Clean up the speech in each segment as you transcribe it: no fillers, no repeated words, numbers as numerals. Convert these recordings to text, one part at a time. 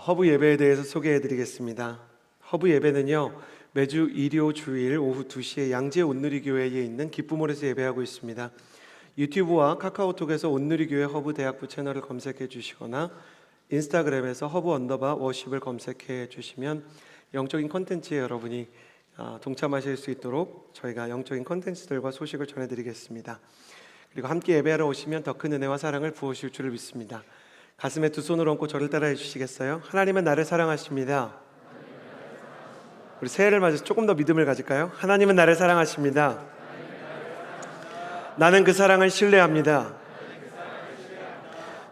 허브 예배에 대해서 소개해 드리겠습니다. 허브 예배는요, 매주 일요 주일 오후 2시에 양재 온누리교회에 있는 기쁨홀에서 예배하고 있습니다. 유튜브와 카카오톡에서 온누리교회 허브대학부 채널을 검색해 주시거나 인스타그램에서 허브_워십을 검색해 주시면 영적인 콘텐츠에 여러분이 동참하실 수 있도록 저희가 영적인 콘텐츠들과 소식을 전해드리겠습니다. 그리고 함께 예배하러 오시면 더 큰 은혜와 사랑을 부으실 줄을 믿습니다. 가슴에 두 손을 얹고 저를 따라해 주시겠어요? 하나님은 나를 사랑하십니다. 우리 새해를 맞아서 조금 더 믿음을 가질까요? 하나님은 나를 사랑하십니다. 나는 그 사랑을 신뢰합니다.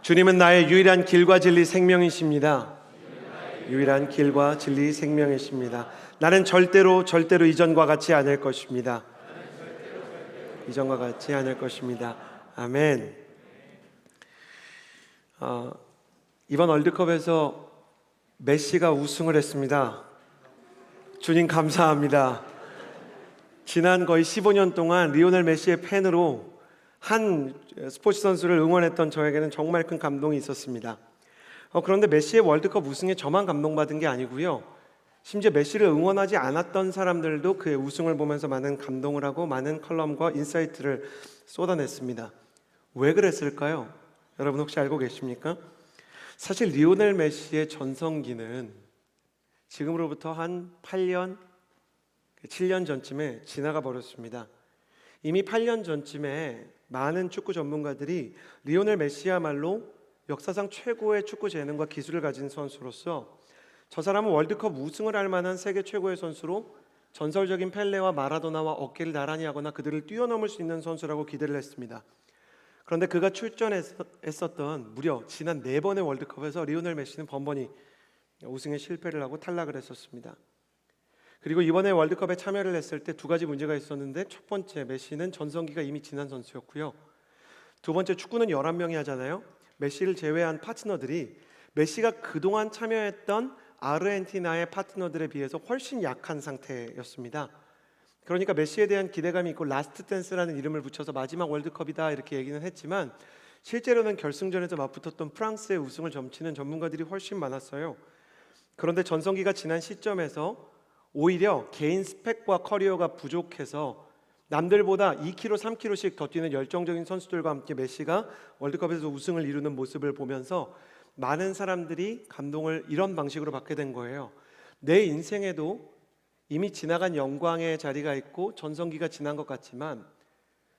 주님은 나의 유일한 길과 진리 생명이십니다. 유일한 길과 진리 생명이십니다. 나는 절대로 이전과 같지 않을 것입니다. 이전과 같지 않을 것입니다. 아멘. 이번 월드컵에서 메시가 우승을 했습니다. 주님 감사합니다. 지난 거의 15년 동안 리오넬 메시의 팬으로 한 스포츠 선수를 응원했던 저에게는 정말 큰 감동이 있었습니다. 그런데 메시의 월드컵 우승에 저만 감동받은 게 아니고요, 심지어 메시를 응원하지 않았던 사람들도 그의 우승을 보면서 많은 감동을 하고 많은 컬럼과 인사이트를 쏟아냈습니다. 왜 그랬을까요? 여러분 혹시 알고 계십니까? 사실 리오넬 메시의 전성기는 지금으로부터 한 8년, 7년 전쯤에 지나가 버렸습니다. 이미 8년 전쯤에 많은 축구 전문가들이 리오넬 메시야말로 역사상 최고의 축구 재능과 기술을 가진 선수로서 저 사람은 월드컵 우승을 할 만한 세계 최고의 선수로 전설적인 펠레와 마라도나와 어깨를 나란히 하거나 그들을 뛰어넘을 수 있는 선수라고 기대를 했습니다. 그런데 그가 출전했었던 무려 지난 4번의 월드컵에서 리오넬 메시는 번번이 우승에 실패를 하고 탈락을 했었습니다. 그리고 이번에 월드컵에 참여를 했을 때 두 가지 문제가 있었는데, 첫 번째, 메시는 전성기가 이미 지난 선수였고요. 두 번째, 축구는 11명이 하잖아요. 메시를 제외한 파트너들이 메시가 그동안 참여했던 아르헨티나의 파트너들에 비해서 훨씬 약한 상태였습니다. 그러니까 메시에 대한 기대감이 있고 라스트 댄스라는 이름을 붙여서 마지막 월드컵이다 이렇게 얘기는 했지만, 실제로는 결승전에서 맞붙었던 프랑스의 우승을 점치는 전문가들이 훨씬 많았어요. 그런데 전성기가 지난 시점에서 오히려 개인 스펙과 커리어가 부족해서 남들보다 2km, 3km씩 더 뛰는 열정적인 선수들과 함께 메시가 월드컵에서 우승을 이루는 모습을 보면서 많은 사람들이 감동을 이런 방식으로 받게 된 거예요. 내 인생에도 이미 지나간 영광의 자리가 있고 전성기가 지난 것 같지만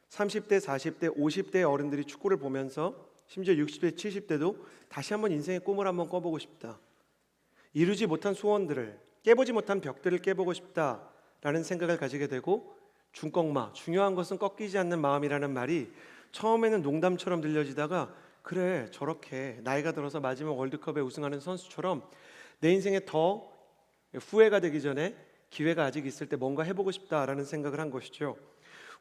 30대, 40대, 50대의 어른들이 축구를 보면서 심지어 60대, 70대도 다시 한번 인생의 꿈을 한번 꿔보고 싶다, 이루지 못한 소원들을, 깨보지 못한 벽들을 깨보고 싶다라는 생각을 가지게 되고, 중꺾마, 중요한 것은 꺾이지 않는 마음이라는 말이 처음에는 농담처럼 들려지다가 그래, 저렇게 나이가 들어서 마지막 월드컵에 우승하는 선수처럼 내 인생에 더 후회가 되기 전에 기회가 아직 있을 때 뭔가 해보고 싶다라는 생각을 한 것이죠.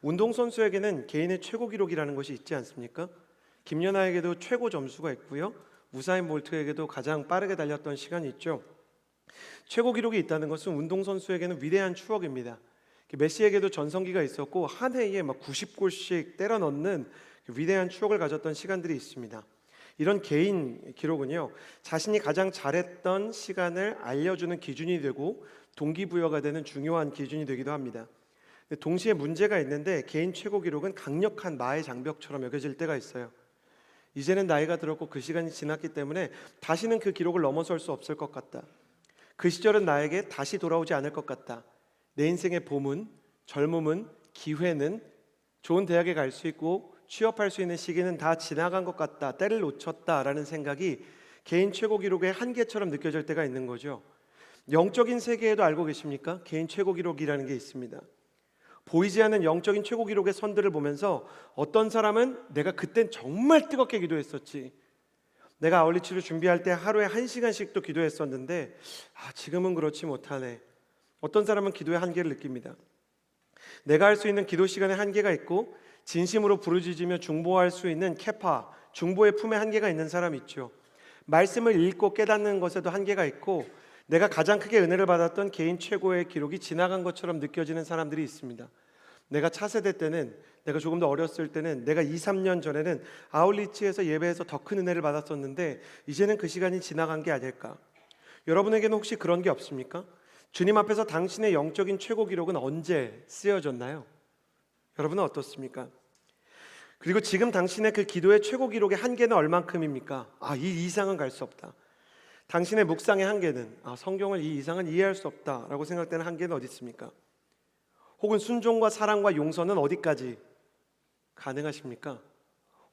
운동선수에게는 개인의 최고 기록이라는 것이 있지 않습니까? 김연아에게도 최고 점수가 있고요, 우사인 볼트에게도 가장 빠르게 달렸던 시간이 있죠. 최고 기록이 있다는 것은 운동선수에게는 위대한 추억입니다. 메시에게도 전성기가 있었고 한 해에 막 90골씩 때려 넣는 위대한 추억을 가졌던 시간들이 있습니다. 이런 개인 기록은요, 자신이 가장 잘했던 시간을 알려주는 기준이 되고 동기부여가 되는 중요한 기준이 되기도 합니다. 동시에 문제가 있는데, 개인 최고 기록은 강력한 마의 장벽처럼 여겨질 때가 있어요. 이제는 나이가 들었고 그 시간이 지났기 때문에 다시는 그 기록을 넘어설 수 없을 것 같다. 그 시절은 나에게 다시 돌아오지 않을 것 같다. 내 인생의 봄은, 젊음은, 기회는, 좋은 대학에 갈 수 있고 취업할 수 있는 시기는 다 지나간 것 같다, 때를 놓쳤다라는 생각이 개인 최고 기록의 한계처럼 느껴질 때가 있는 거죠. 영적인 세계에도 알고 계십니까? 개인 최고 기록이라는 게 있습니다. 보이지 않는 영적인 최고 기록의 선들을 보면서 어떤 사람은 내가 그땐 정말 뜨겁게 기도했었지, 내가 아울리치를 준비할 때 하루에 1시간씩도 기도했었는데 지금은 그렇지 못하네. 어떤 사람은 기도의 한계를 느낍니다. 내가 할 수 있는 기도 시간의 한계가 있고 진심으로 부르짖으며 중보할 수 있는 케파, 중보의 품에 한계가 있는 사람이 있죠. 말씀을 읽고 깨닫는 것에도 한계가 있고, 내가 가장 크게 은혜를 받았던 개인 최고의 기록이 지나간 것처럼 느껴지는 사람들이 있습니다. 내가 차세대 때는, 내가 조금 더 어렸을 때는, 내가 2, 3년 전에는 아울리치에서 예배에서 더 큰 은혜를 받았었는데 이제는 그 시간이 지나간 게 아닐까. 여러분에게는 혹시 그런 게 없습니까? 주님 앞에서 당신의 영적인 최고 기록은 언제 쓰여졌나요? 여러분은 어떻습니까? 그리고 지금 당신의 그 기도의 최고 기록의 한계는 얼만큼입니까? 이 이상은 갈 수 없다. 당신의 묵상의 한계는 성경을 이 이상은 이해할 수 없다라고 생각되는 한계는 어디 있습니까? 혹은 순종과 사랑과 용서는 어디까지 가능하십니까?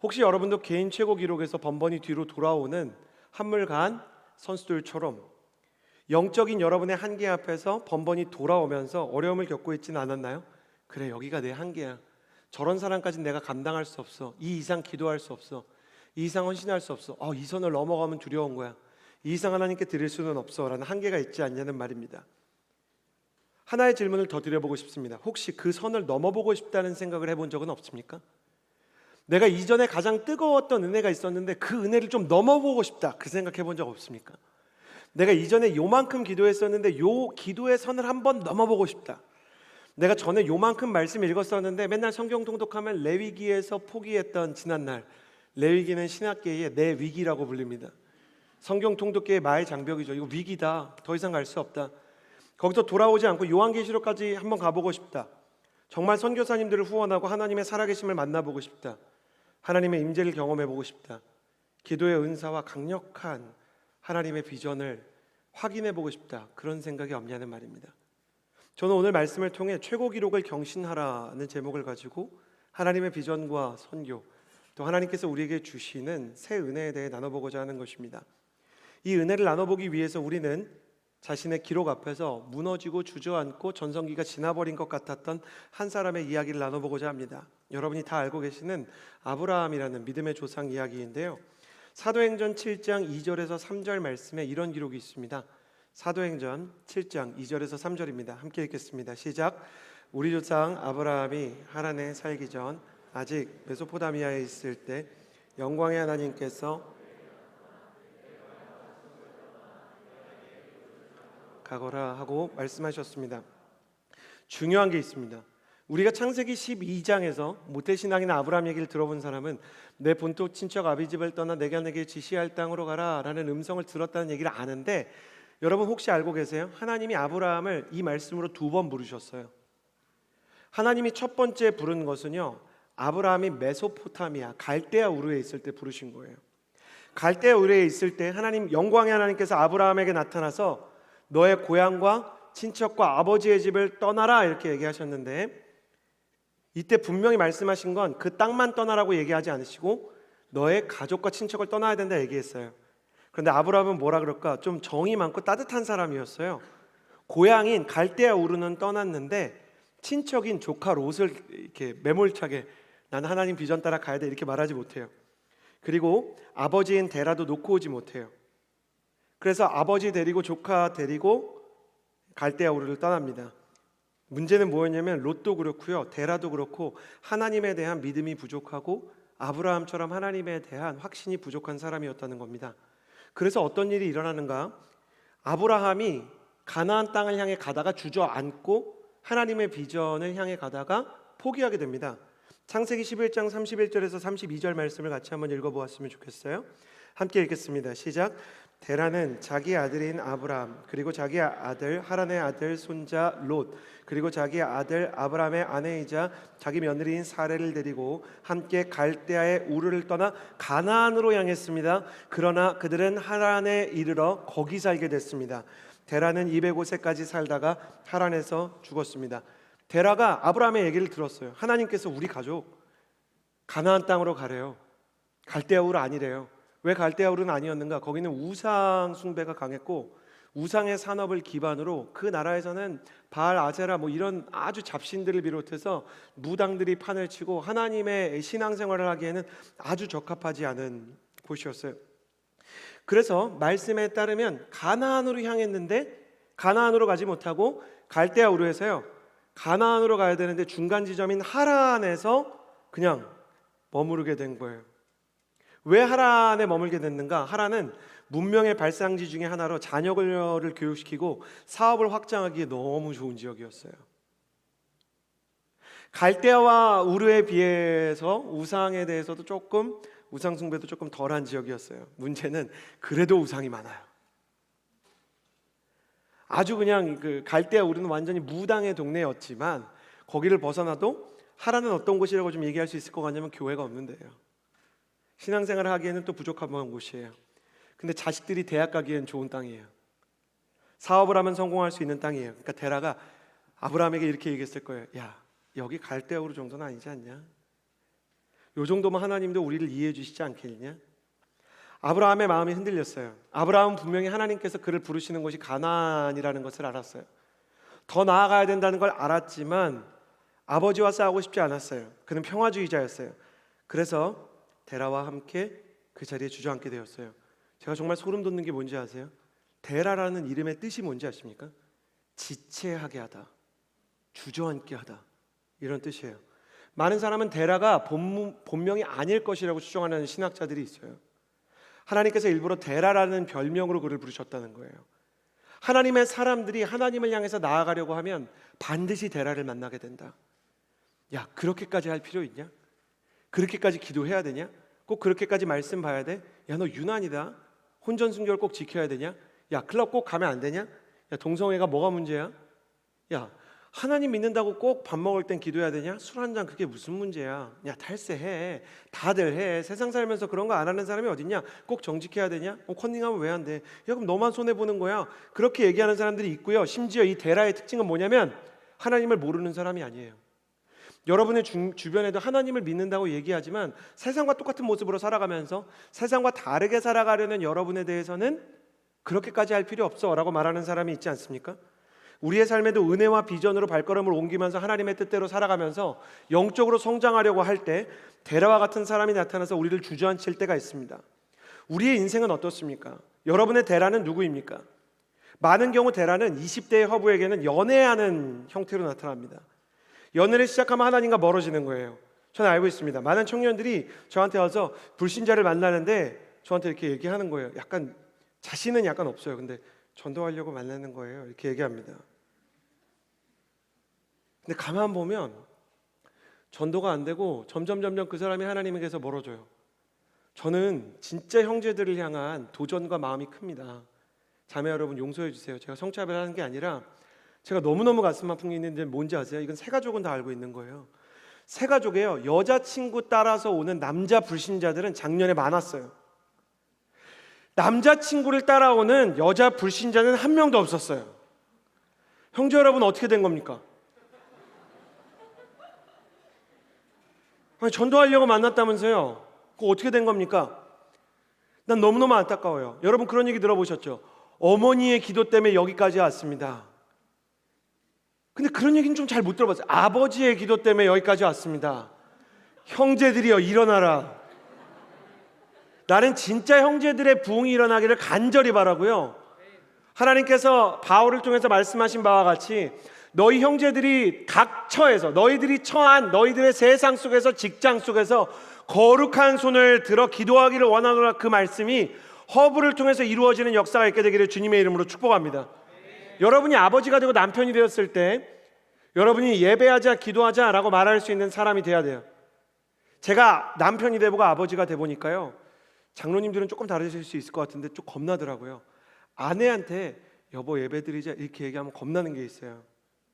혹시 여러분도 개인 최고 기록에서 번번이 뒤로 돌아오는 한물간 선수들처럼 영적인 여러분의 한계 앞에서 번번이 돌아오면서 어려움을 겪고 있지는 않았나요? 그래, 여기가 내 한계야. 저런 사람까지 내가 감당할 수 없어. 이 이상 기도할 수 없어. 이 이상 헌신할 수 없어. 이 선을 넘어가면 두려운 거야. 이 이상 하나님께 드릴 수는 없어 라는 한계가 있지 않냐는 말입니다. 하나의 질문을 더 드려보고 싶습니다. 혹시 그 선을 넘어보고 싶다는 생각을 해본 적은 없습니까? 내가 이전에 가장 뜨거웠던 은혜가 있었는데 그 은혜를 좀 넘어보고 싶다, 그 생각해 본 적 없습니까? 내가 이전에 요만큼 기도했었는데 요 기도의 선을 한번 넘어보고 싶다. 내가 전에 요만큼 말씀 읽었었는데 맨날 성경 통독하면 레위기에서 포기했던 지난날, 레위기는 신학계의 내 위기라고 불립니다. 성경 통독계의 마의 장벽이죠. 이거 위기다, 더 이상 갈 수 없다. 거기서 돌아오지 않고 요한계시록까지 한번 가보고 싶다. 정말 선교사님들을 후원하고 하나님의 살아계심을 만나보고 싶다. 하나님의 임재를 경험해보고 싶다. 기도의 은사와 강력한 하나님의 비전을 확인해보고 싶다. 그런 생각이 없냐는 말입니다. 저는 오늘 말씀을 통해 최고 기록을 경신하라는 제목을 가지고 하나님의 비전과 선교, 또 하나님께서 우리에게 주시는 새 은혜에 대해 나눠보고자 하는 것입니다. 이 은혜를 나눠보기 위해서 우리는 자신의 기록 앞에서 무너지고 주저앉고 전성기가 지나버린 것 같았던 한 사람의 이야기를 나눠보고자 합니다. 여러분이 다 알고 계시는 아브라함이라는 믿음의 조상 이야기인데요, 사도행전 7장 2절에서 3절 말씀에 이런 기록이 있습니다. 사도행전 7장 2절에서 3절입니다. 함께 읽겠습니다. 시작. 우리 조상 아브라함이 하란에 살기 전 아직 메소포타미아에 있을 때 영광의 하나님께서 가거라 하고 말씀하셨습니다. 중요한 게 있습니다. 우리가 창세기 12장에서 모태신앙이나 아브라함 얘기를 들어본 사람은 내 본토 친척 아비집을 떠나 내가 내게 지시할 땅으로 가라 라는 음성을 들었다는 얘기를 아는데, 여러분 혹시 알고 계세요? 하나님이 아브라함을 이 말씀으로 2번 부르셨어요. 하나님이 첫 번째 부른 것은요, 아브라함이 메소포타미아 갈대아 우르에 있을 때 부르신 거예요. 갈대아 우르에 있을 때 하나님, 영광의 하나님께서 아브라함에게 나타나서 너의 고향과 친척과 아버지의 집을 떠나라 이렇게 얘기하셨는데, 이때 분명히 말씀하신 건 그 땅만 떠나라고 얘기하지 않으시고 너의 가족과 친척을 떠나야 된다 얘기했어요. 그런데 아브라함은 뭐라 그럴까? 좀 정이 많고 따뜻한 사람이었어요. 고향인 갈대아 우르는 떠났는데 친척인 조카 롯을 이렇게 매몰차게 나는 하나님 비전 따라 가야 돼 이렇게 말하지 못해요. 그리고 아버지인 데라도 놓고 오지 못해요. 그래서 아버지 데리고 조카 데리고 갈대아 우르를 떠납니다. 문제는 뭐였냐면 롯도 그렇고요, 데라도 그렇고 하나님에 대한 믿음이 부족하고 아브라함처럼 하나님에 대한 확신이 부족한 사람이었다는 겁니다. 그래서 어떤 일이 일어나는가? 아브라함이 가나안 땅을 향해 가다가 주저앉고 하나님의 비전을 향해 가다가 포기하게 됩니다. 창세기 11장 31절에서 32절 말씀을 같이 한번 읽어보았으면 좋겠어요. 함께 읽겠습니다. 시작. 데라는 자기 아들인 아브라함, 그리고 자기 아들 하란의 아들 손자 롯, 그리고 자기 아들 아브라함의 아내이자 자기 며느리인 사레를 데리고 함께 갈대아의 우르를 떠나 가나안으로 향했습니다. 그러나 그들은 하란에 이르러 거기 살게 됐습니다. 데라는 205세까지 살다가 하란에서 죽었습니다. 데라가 아브라함의 얘기를 들었어요. 하나님께서 우리 가족 가나안 땅으로 가래요. 갈대아 우르 아니래요. 왜 갈대아 우르는 아니었는가? 거기는 우상 숭배가 강했고 우상의 산업을 기반으로 그 나라에서는 바알, 아세라 이런 아주 잡신들을 비롯해서 무당들이 판을 치고 하나님의 신앙생활을 하기에는 아주 적합하지 않은 곳이었어요. 그래서 말씀에 따르면 가나안으로 향했는데 가나안으로 가지 못하고 갈대아 우르에서요, 가나안으로 가야 되는데 중간 지점인 하란에서 그냥 머무르게 된 거예요. 왜 하란에 머물게 됐는가? 하란은 문명의 발상지 중에 하나로 자녀를 교육시키고 사업을 확장하기에 너무 좋은 지역이었어요. 갈대아와 우르에 비해서 우상에 대해서도 조금, 우상 숭배도 조금 덜한 지역이었어요. 문제는 그래도 우상이 많아요. 아주 그냥 그 갈대아 우르는 완전히 무당의 동네였지만 거기를 벗어나도 하라는 어떤 곳이라고 좀 얘기할 수 있을 것 같냐면 교회가 없는 데예요. 신앙생활을 하기에는 또 부족한 곳이에요. 근데 자식들이 대학 가기엔 좋은 땅이에요. 사업을 하면 성공할 수 있는 땅이에요. 그러니까 데라가 아브라함에게 이렇게 얘기했을 거예요. 야, 여기 갈대아 우르 정도는 아니지 않냐? 요 정도면 하나님도 우리를 이해해 주시지 않겠냐? 아브라함의 마음이 흔들렸어요. 아브라함은 분명히 하나님께서 그를 부르시는 곳이 가나안이라는 것을 알았어요. 더 나아가야 된다는 걸 알았지만 아버지와 싸우고 싶지 않았어요. 그는 평화주의자였어요. 그래서 데라와 함께 그 자리에 주저앉게 되었어요. 제가 정말 소름 돋는 게 뭔지 아세요? 데라라는 이름의 뜻이 뭔지 아십니까? 지체하게 하다, 주저앉게 하다, 이런 뜻이에요. 많은 사람은 데라가 본명이 아닐 것이라고 추정하는 신학자들이 있어요. 하나님께서 일부러 데라라는 별명으로 그를 부르셨다는 거예요. 하나님의 사람들이 하나님을 향해서 나아가려고 하면 반드시 데라를 만나게 된다. 야, 그렇게까지 할 필요 있냐? 그렇게까지 기도해야 되냐? 꼭 그렇게까지 말씀 봐야 돼? 야, 너 유난이다. 혼전순결 꼭 지켜야 되냐? 야, 클럽 꼭 가면 안 되냐? 야, 동성애가 뭐가 문제야? 야, 하나님 믿는다고 꼭 밥 먹을 땐 기도해야 되냐? 술 한 잔 그게 무슨 문제야? 야, 탈세해. 다들 해. 세상 살면서 그런 거 안 하는 사람이 어딨냐? 꼭 정직해야 되냐? 컨닝하면 왜 안 돼? 야, 그럼 너만 손해보는 거야. 그렇게 얘기하는 사람들이 있고요. 심지어 이 데라의 특징은 뭐냐면 하나님을 모르는 사람이 아니에요. 여러분의 주변에도 하나님을 믿는다고 얘기하지만 세상과 똑같은 모습으로 살아가면서 세상과 다르게 살아가려는 여러분에 대해서는 그렇게까지 할 필요 없어 라고 말하는 사람이 있지 않습니까? 우리의 삶에도 은혜와 비전으로 발걸음을 옮기면서 하나님의 뜻대로 살아가면서 영적으로 성장하려고 할 때 데라와 같은 사람이 나타나서 우리를 주저앉힐 때가 있습니다. 우리의 인생은 어떻습니까? 여러분의 데라는 누구입니까? 많은 경우 데라는 20대의 허브에게는 연애하는 형태로 나타납니다. 연애를 시작하면 하나님과 멀어지는 거예요. 저는 알고 있습니다. 많은 청년들이 저한테 와서 불신자를 만나는데 저한테 이렇게 얘기하는 거예요. 약간 자신은 약간 없어요. 근데 전도하려고 만나는 거예요. 이렇게 얘기합니다. 근데 가만 보면 전도가 안 되고 점점 그 사람이 하나님에게서 멀어져요. 저는 진짜 형제들을 향한 도전과 마음이 큽니다. 자매 여러분 용서해 주세요. 제가 성차별하는 게 아니라 제가 너무너무 가슴 아픈 게 있는데 뭔지 아세요? 이건 새 가족은 다 알고 있는 거예요. 새 가족에요. 여자친구 따라서 오는 남자 불신자들은 작년에 많았어요. 남자친구를 따라오는 여자 불신자는 한 명도 없었어요. 형제 여러분 어떻게 된 겁니까? 아니, 전도하려고 만났다면서요. 그거 어떻게 된 겁니까? 난 너무너무 안타까워요. 여러분 그런 얘기 들어보셨죠? 어머니의 기도 때문에 여기까지 왔습니다. 근데 그런 얘기는 좀 잘 못 들어봤어요. 아버지의 기도 때문에 여기까지 왔습니다. 형제들이여 일어나라. 나는 진짜 형제들의 부흥이 일어나기를 간절히 바라고요. 하나님께서 바울을 통해서 말씀하신 바와 같이 너희 형제들이 각 처에서 너희들이 처한 너희들의 세상 속에서 직장 속에서 거룩한 손을 들어 기도하기를 원하노라, 그 말씀이 허브를 통해서 이루어지는 역사가 있게 되기를 주님의 이름으로 축복합니다. 여러분이 아버지가 되고 남편이 되었을 때 여러분이 예배하자 기도하자 라고 말할 수 있는 사람이 돼야 돼요. 제가 남편이 되고 아버지가 돼 보니까요, 장로님들은 조금 다르실 수 있을 것 같은데 좀 겁나더라고요. 아내한테 여보 예배드리자 이렇게 얘기하면 겁나는 게 있어요.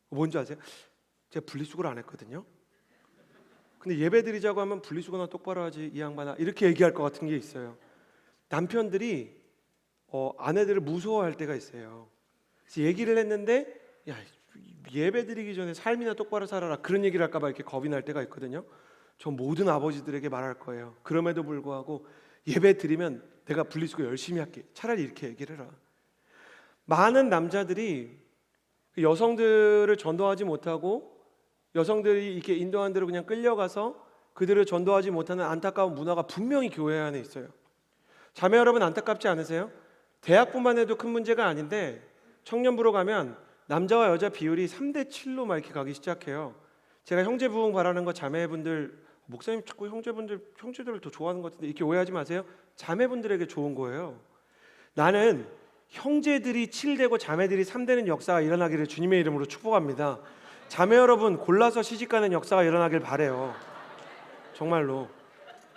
뭔지 아세요? 제가 분리수거를 안 했거든요. 근데 예배드리자고 하면 분리수거나 똑바로 하지 이 양반아 이렇게 얘기할 것 같은 게 있어요. 남편들이 아내들을 무서워할 때가 있어요. 그래서 얘기를 했는데 야 예배드리기 전에 삶이나 똑바로 살아라 그런 얘기를 할까 봐 이렇게 겁이 날 때가 있거든요. 저 모든 아버지들에게 말할 거예요. 그럼에도 불구하고 예배 드리면 내가 분리수거 열심히 할게. 차라리 이렇게 얘기를 해라. 많은 남자들이 여성들을 전도하지 못하고 여성들이 이렇게 인도한 대로 그냥 끌려가서 그들을 전도하지 못하는 안타까운 문화가 분명히 교회 안에 있어요. 자매 여러분 안타깝지 않으세요? 대학뿐만 해도 큰 문제가 아닌데 청년부로 가면 남자와 여자 비율이 3대7로 막 이렇게 가기 시작해요. 제가 형제 부흥 바라는 거 자매분들 목사님 자꾸 형제들을 더 좋아하는 것 같은데 이렇게 오해하지 마세요. 자매분들에게 좋은 거예요. 나는 형제들이 7되고 자매들이 3되는 역사가 일어나기를 주님의 이름으로 축복합니다. 자매 여러분 골라서 시집가는 역사가 일어나길 바래요. 정말로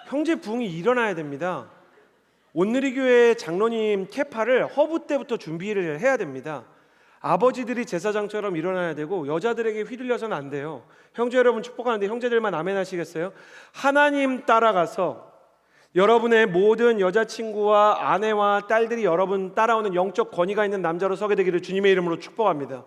형제 부흥이 일어나야 됩니다. 온누리교회 장로님 캐파를 허브 때부터 준비를 해야 됩니다. 아버지들이 제사장처럼 일어나야 되고 여자들에게 휘둘려서는 안 돼요. 형제 여러분 축복하는데 형제들만 아멘 하시겠어요? 하나님 따라가서 여러분의 모든 여자친구와 아내와 딸들이 여러분 따라오는 영적 권위가 있는 남자로 서게 되기를 주님의 이름으로 축복합니다.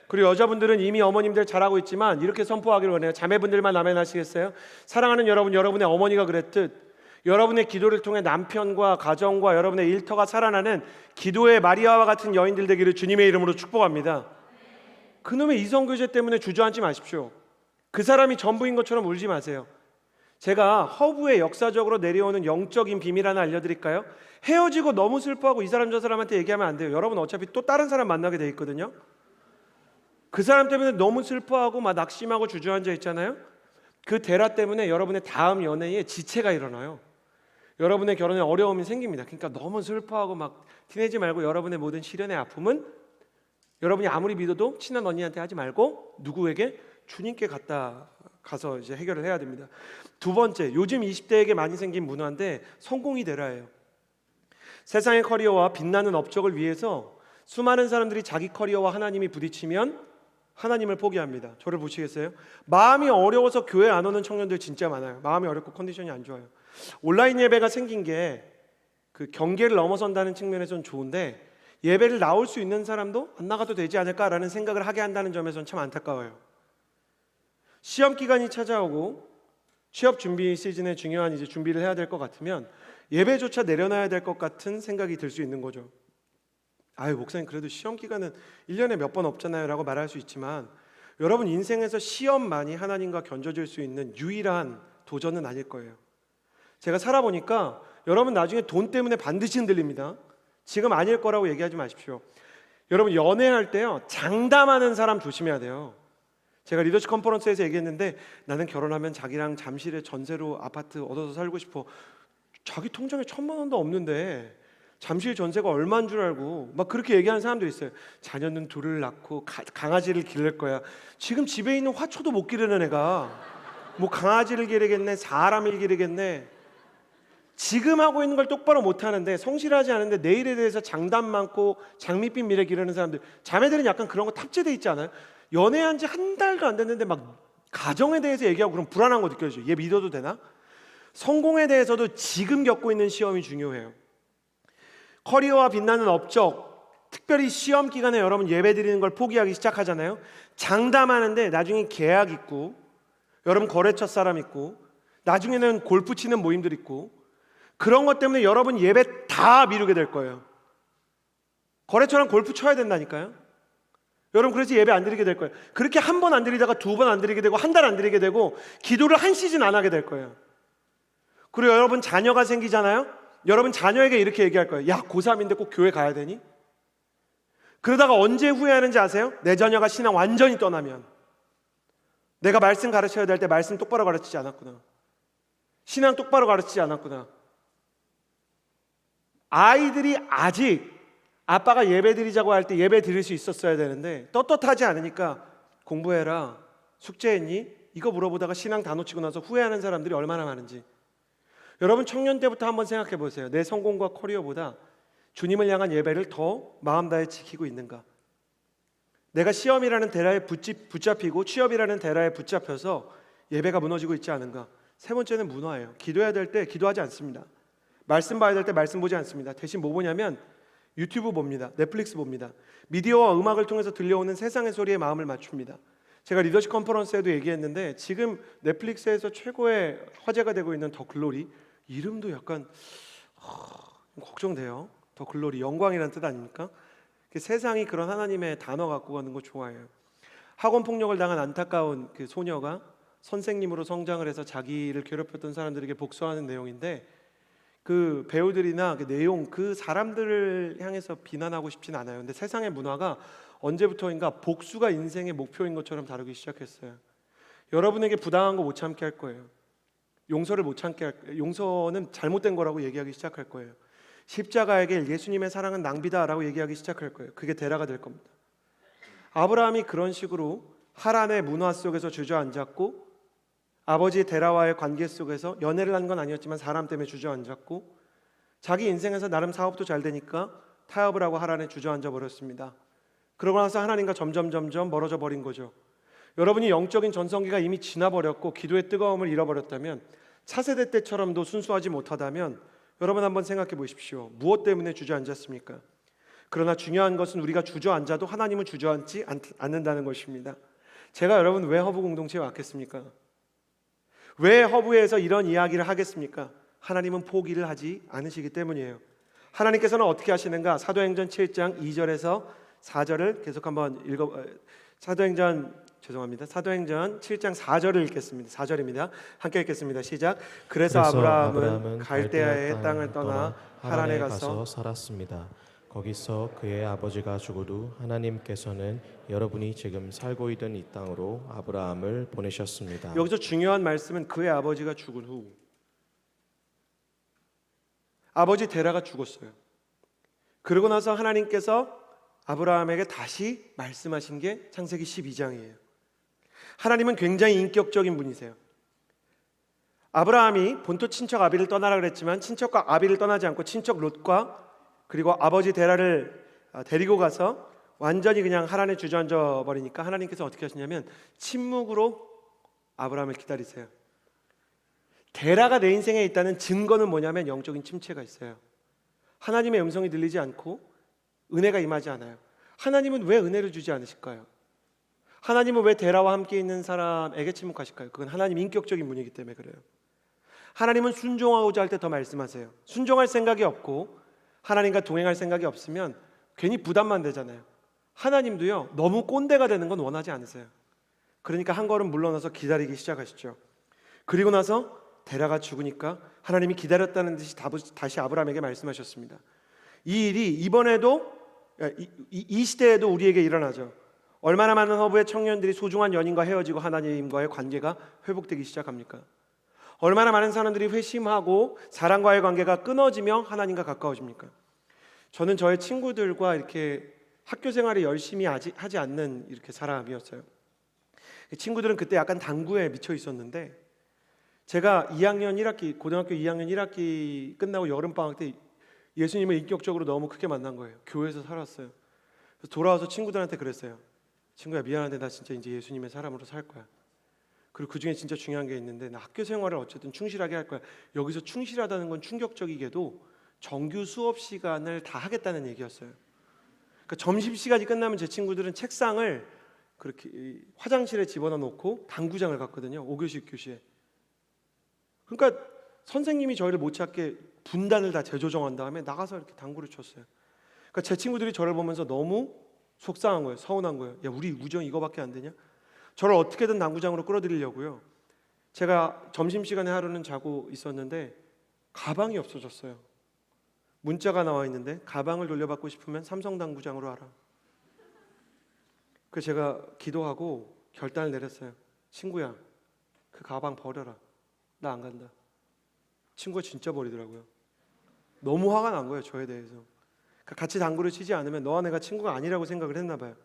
그리고 여자분들은 이미 어머님들 잘하고 있지만 이렇게 선포하기를 원해요. 자매분들만 아멘 하시겠어요? 사랑하는 여러분, 여러분의 어머니가 그랬듯 여러분의 기도를 통해 남편과 가정과 여러분의 일터가 살아나는 기도의 마리아와 같은 여인들 되기를 주님의 이름으로 축복합니다. 그놈의 이성교제 때문에 주저앉지 마십시오. 그 사람이 전부인 것처럼 울지 마세요. 제가 허브에 역사적으로 내려오는 영적인 비밀 하나 알려드릴까요? 헤어지고 너무 슬퍼하고 이 사람 저 사람한테 얘기하면 안 돼요. 여러분 어차피 또 다른 사람 만나게 돼 있거든요. 그 사람 때문에 너무 슬퍼하고 막 낙심하고 주저앉아 있잖아요. 그 대라 때문에 여러분의 다음 연애에 지체가 일어나요. 여러분의 결혼에 어려움이 생깁니다. 그러니까 너무 슬퍼하고 막 티내지 말고 여러분의 모든 시련의 아픔은 여러분이 아무리 믿어도 친한 언니한테 하지 말고 누구에게? 주님께 갖다 가서 이제 해결을 해야 됩니다. 두 번째, 요즘 20대에게 많이 생긴 문화인데 성공이 되라예요. 세상의 커리어와 빛나는 업적을 위해서 수많은 사람들이 자기 커리어와 하나님이 부딪히면 하나님을 포기합니다. 저를 보시겠어요? 마음이 어려워서 교회 안 오는 청년들 진짜 많아요. 마음이 어렵고 컨디션이 안 좋아요. 온라인 예배가 생긴 게 그 경계를 넘어선다는 측면에서는 좋은데 예배를 나올 수 있는 사람도 안 나가도 되지 않을까라는 생각을 하게 한다는 점에서는 참 안타까워요. 시험 기간이 찾아오고 취업 준비 시즌에 중요한 이제 준비를 해야 될 것 같으면 예배조차 내려놔야 될 것 같은 생각이 들 수 있는 거죠. 아유 목사님 그래도 시험 기간은 1년에 몇 번 없잖아요 라고 말할 수 있지만 여러분 인생에서 시험만이 하나님과 견뎌질 수 있는 유일한 도전은 아닐 거예요. 제가 살아보니까 여러분 나중에 돈 때문에 반드시 흔들립니다. 지금 아닐 거라고 얘기하지 마십시오. 여러분 연애할 때요 장담하는 사람 조심해야 돼요. 제가 리더십 컨퍼런스에서 얘기했는데 나는 결혼하면 자기랑 잠실에 전세로 아파트 얻어서 살고 싶어. 자기 통장에 1,000만 원도 없는데 잠실 전세가 얼마인 줄 알고 막 그렇게 얘기하는 사람도 있어요. 자녀는 둘을 낳고 강아지를 기를 거야. 지금 집에 있는 화초도 못 기르는 애가 뭐 강아지를 기르겠네 사람을 기르겠네. 지금 하고 있는 걸 똑바로 못하는데 성실하지 않은데 내일에 대해서 장담 많고 장밋빛 미래 기르는 사람들, 자매들은 약간 그런 거 탑재돼 있지 않아요? 연애한 지 한 달도 안 됐는데 막 가정에 대해서 얘기하고 그럼 불안한 거 느껴져요. 얘 믿어도 되나? 성공에 대해서도 지금 겪고 있는 시험이 중요해요. 커리어와 빛나는 업적, 특별히 시험 기간에 여러분 예배 드리는 걸 포기하기 시작하잖아요. 장담하는데 나중에 계약 있고 여러분 거래처 사람 있고 나중에는 골프 치는 모임들 있고 그런 것 때문에 여러분 예배 다 미루게 될 거예요. 거래처랑 골프 쳐야 된다니까요. 여러분 그래서 예배 안 드리게 될 거예요. 그렇게 한 번 안 드리다가 두 번 안 드리게 되고 한 달 안 드리게 되고 기도를 한 시즌 안 하게 될 거예요. 그리고 여러분 자녀가 생기잖아요. 여러분 자녀에게 이렇게 얘기할 거예요. 야 고3인데 꼭 교회 가야 되니? 그러다가 언제 후회하는지 아세요? 내 자녀가 신앙 완전히 떠나면 내가 말씀 가르쳐야 될 때 말씀 똑바로 가르치지 않았구나. 신앙 똑바로 가르치지 않았구나. 아이들이 아직 아빠가 예배 드리자고 할 때 예배 드릴 수 있었어야 되는데 떳떳하지 않으니까 공부해라, 숙제했니? 이거 물어보다가 신앙 다 놓치고 나서 후회하는 사람들이 얼마나 많은지. 여러분 청년 때부터 한번 생각해 보세요. 내 성공과 커리어보다 주님을 향한 예배를 더 마음 다해 지키고 있는가? 내가 시험이라는 대라에 붙잡히고 취업이라는 대라에 붙잡혀서 예배가 무너지고 있지 않은가? 세 번째는 문화예요. 기도해야 될 때 기도하지 않습니다. 말씀 봐야 될 때 말씀 보지 않습니다. 대신 뭐 보냐면 유튜브 봅니다. 넷플릭스 봅니다. 미디어와 음악을 통해서 들려오는 세상의 소리에 마음을 맞춥니다. 제가 리더십 컨퍼런스에도 얘기했는데 지금 넷플릭스에서 최고의 화제가 되고 있는 더 글로리, 이름도 약간 걱정돼요. 더 글로리, 영광이라는 뜻 아닙니까? 세상이 그런 하나님의 단어 갖고 가는 거 좋아해요. 학원 폭력을 당한 안타까운 그 소녀가 선생님으로 성장을 해서 자기를 괴롭혔던 사람들에게 복수하는 내용인데 그 배우들이나 그 내용, 그 사람들을 향해서 비난하고 싶진 않아요. 근데 세상의 문화가 언제부터인가 복수가 인생의 목표인 것처럼 다루기 시작했어요. 여러분에게 부당한 거 못 참게 할 거예요. 용서를 못 참게 할 거예요. 용서는 잘못된 거라고 얘기하기 시작할 거예요. 십자가의 길, 예수님의 사랑은 낭비다라고 얘기하기 시작할 거예요. 그게 대라가 될 겁니다. 아브라함이 그런 식으로 하란의 문화 속에서 주저앉았고 아버지의 데라와의 관계 속에서 연애를 한 건 아니었지만 사람 때문에 주저앉았고 자기 인생에서 나름 사업도 잘 되니까 타협을 하고 하란에 주저앉아 버렸습니다. 그러고 나서 하나님과 점점 멀어져 버린 거죠. 여러분이 영적인 전성기가 이미 지나버렸고 기도의 뜨거움을 잃어버렸다면, 차세대 때처럼도 순수하지 못하다면 여러분 한번 생각해 보십시오. 무엇 때문에 주저앉았습니까? 그러나 중요한 것은 우리가 주저앉아도 하나님은 주저앉지 않는다는 것입니다. 제가 여러분 왜 허브 공동체에 왔겠습니까? 왜 허브에서 이런 이야기를 하겠습니까? 하나님은 포기를 하지 않으시기 때문이에요. 하나님께서는 어떻게 하시는가? 사도행전 7장 2절에서 4절을 계속 한번 사도행전 7장 4절을 읽겠습니다. 4절입니다. 함께 읽겠습니다. 시작. 그래서 아브라함은 갈대아의 땅을 떠나 하란에 가서 살았습니다. 거기서 그의 아버지가 죽어도 하나님께서는 여러분이 지금 살고 있는 이 땅으로 아브라함을 보내셨습니다. 여기서 중요한 말씀은 그의 아버지가 죽은 후, 아버지 데라가 죽었어요. 그러고 나서 하나님께서 아브라함에게 다시 말씀하신 게 창세기 12장이에요. 하나님은 굉장히 인격적인 분이세요. 아브라함이 본토 친척 아비를 떠나라 그랬지만 친척과 아비를 떠나지 않고 친척 롯과 그리고 아버지 데라를 데리고 가서 완전히 그냥 하란에 주저앉아 버리니까 하나님께서 어떻게 하시냐면 침묵으로 아브라함을 기다리세요. 데라가 내 인생에 있다는 증거는 뭐냐면 영적인 침체가 있어요. 하나님의 음성이 들리지 않고 은혜가 임하지 않아요. 하나님은 왜 은혜를 주지 않으실까요? 하나님은 왜 데라와 함께 있는 사람에게 침묵하실까요? 그건 하나님 인격적인 분이기 때문에 그래요. 하나님은 순종하고자 할 때 더 말씀하세요. 순종할 생각이 없고 하나님과 동행할 생각이 없으면 괜히 부담만 되잖아요. 하나님도요, 너무 꼰대가 되는 건 원하지 않으세요. 그러니까 한 걸음 물러나서 기다리기 시작하시죠. 그리고 나서 데라가 죽으니까 하나님이 기다렸다는 듯이 다시 아브라함에게 말씀하셨습니다. 이 일이 이번에도 이 시대에도 우리에게 일어나죠. 얼마나 많은 허브의 청년들이 소중한 연인과 헤어지고 하나님과의 관계가 회복되기 시작합니까? 얼마나 많은 사람들이 회심하고 사랑과의 관계가 끊어지며 하나님과 가까워집니까? 저는 저의 친구들과 이렇게 학교 생활을 열심히 하지 않는 이렇게 사람이었어요. 친구들은 그때 약간 당구에 미쳐 있었는데, 제가 2학년 1학기, 고등학교 2학년 1학기 끝나고 여름방학 때 예수님을 인격적으로 너무 크게 만난 거예요. 교회에서 살았어요. 그래서 돌아와서 친구들한테 그랬어요. 친구야, 미안한데 나 진짜 이제 예수님의 사람으로 살 거야. 그리고 그 중에 진짜 중요한 게 있는데 나 학교 생활을 어쨌든 충실하게 할 거야. 여기서 충실하다는 건 충격적이게도 정규 수업 시간을 다 하겠다는 얘기였어요. 그러니까 점심시간이 끝나면 제 친구들은 책상을 그렇게 화장실에 집어넣어 놓고 당구장을 갔거든요. 5교시, 6교시에. 그러니까 선생님이 저희를 못 찾게 분단을 다 재조정한 다음에 나가서 이렇게 당구를 쳤어요. 그러니까 제 친구들이 저를 보면서 너무 속상한 거예요. 서운한 거예요. 야, 우리 우정 이거밖에 안 되냐? 저를 어떻게든 당구장으로 끌어들이려고요. 제가 점심시간에 하루는 자고 있었는데 가방이 없어졌어요. 문자가 나와 있는데 가방을 돌려받고 싶으면 삼성 당구장으로 와라. 그래서 제가 기도하고 결단을 내렸어요. 친구야, 그 가방 버려라. 나 안 간다. 친구가 진짜 버리더라고요. 너무 화가 난 거예요, 저에 대해서. 그러니까 같이 당구를 치지 않으면 너와 내가 친구가 아니라고 생각을 했나 봐요.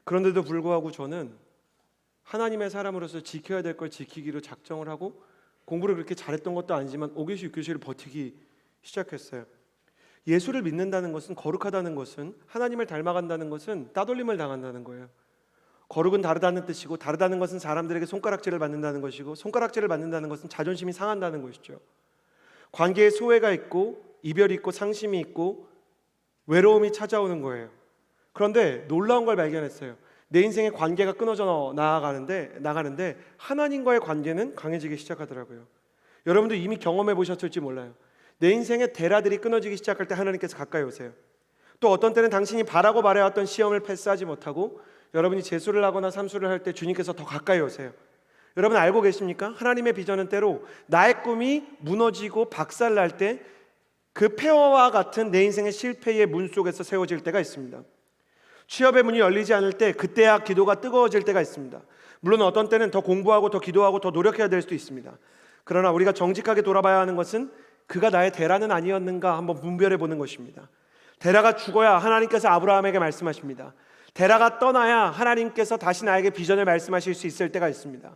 그런데도 불구하고 저는 하나님의 사람으로서 지켜야 될 걸 지키기로 작정을 하고 공부를 그렇게 잘했던 것도 아니지만 5교시, 6교시를 버티기 시작했어요. 예수를 믿는다는 것은, 거룩하다는 것은, 하나님을 닮아간다는 것은 따돌림을 당한다는 거예요. 거룩은 다르다는 뜻이고, 다르다는 것은 사람들에게 손가락질을 받는다는 것이고, 손가락질을 받는다는 것은 자존심이 상한다는 것이죠. 관계에 소외가 있고 이별이 있고 상심이 있고 외로움이 찾아오는 거예요. 그런데 놀라운 걸 발견했어요. 내 인생의 관계가 끊어져 나가는데 하나님과의 관계는 강해지기 시작하더라고요. 여러분도 이미 경험해 보셨을지 몰라요. 내 인생의 대라들이 끊어지기 시작할 때 하나님께서 가까이 오세요. 또 어떤 때는 당신이 바라고 바라왔던 시험을 패스하지 못하고 여러분이 재수를 하거나 삼수를 할 때 주님께서 더 가까이 오세요. 여러분 알고 계십니까? 하나님의 비전은 때로 나의 꿈이 무너지고 박살날 때 그 폐허와 같은 내 인생의 실패의 문 속에서 세워질 때가 있습니다. 취업의 문이 열리지 않을 때 그때야 기도가 뜨거워질 때가 있습니다. 물론 어떤 때는 더 공부하고 더 기도하고 더 노력해야 될 수도 있습니다. 그러나 우리가 정직하게 돌아봐야 하는 것은 그가 나의 대라는 아니었는가 한번 분별해 보는 것입니다. 데라가 죽어야 하나님께서 아브라함에게 말씀하십니다. 데라가 떠나야 하나님께서 다시 나에게 비전을 말씀하실 수 있을 때가 있습니다.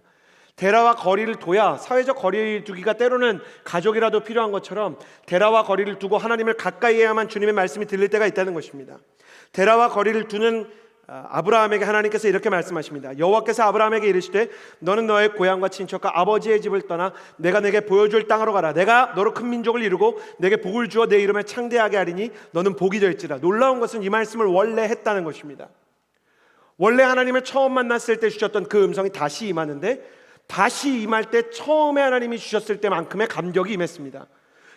데라와 거리를 둬야, 사회적 거리 두기가 때로는 가족이라도 필요한 것처럼 데라와 거리를 두고 하나님을 가까이 해야만 주님의 말씀이 들릴 때가 있다는 것입니다. 데라와 거리를 두는 아브라함에게 하나님께서 이렇게 말씀하십니다. 여호와께서 아브라함에게 이르시되 너는 너의 고향과 친척과 아버지의 집을 떠나 내가 내게 보여줄 땅으로 가라. 내가 너로 큰 민족을 이루고 내게 복을 주어 내 이름을 창대하게 하리니 너는 복이 될지라. 놀라운 것은 이 말씀을 원래 했다는 것입니다. 원래 하나님을 처음 만났을 때 주셨던 그 음성이 다시 임하는데, 다시 임할 때 처음에 하나님이 주셨을 때만큼의 감격이 임했습니다.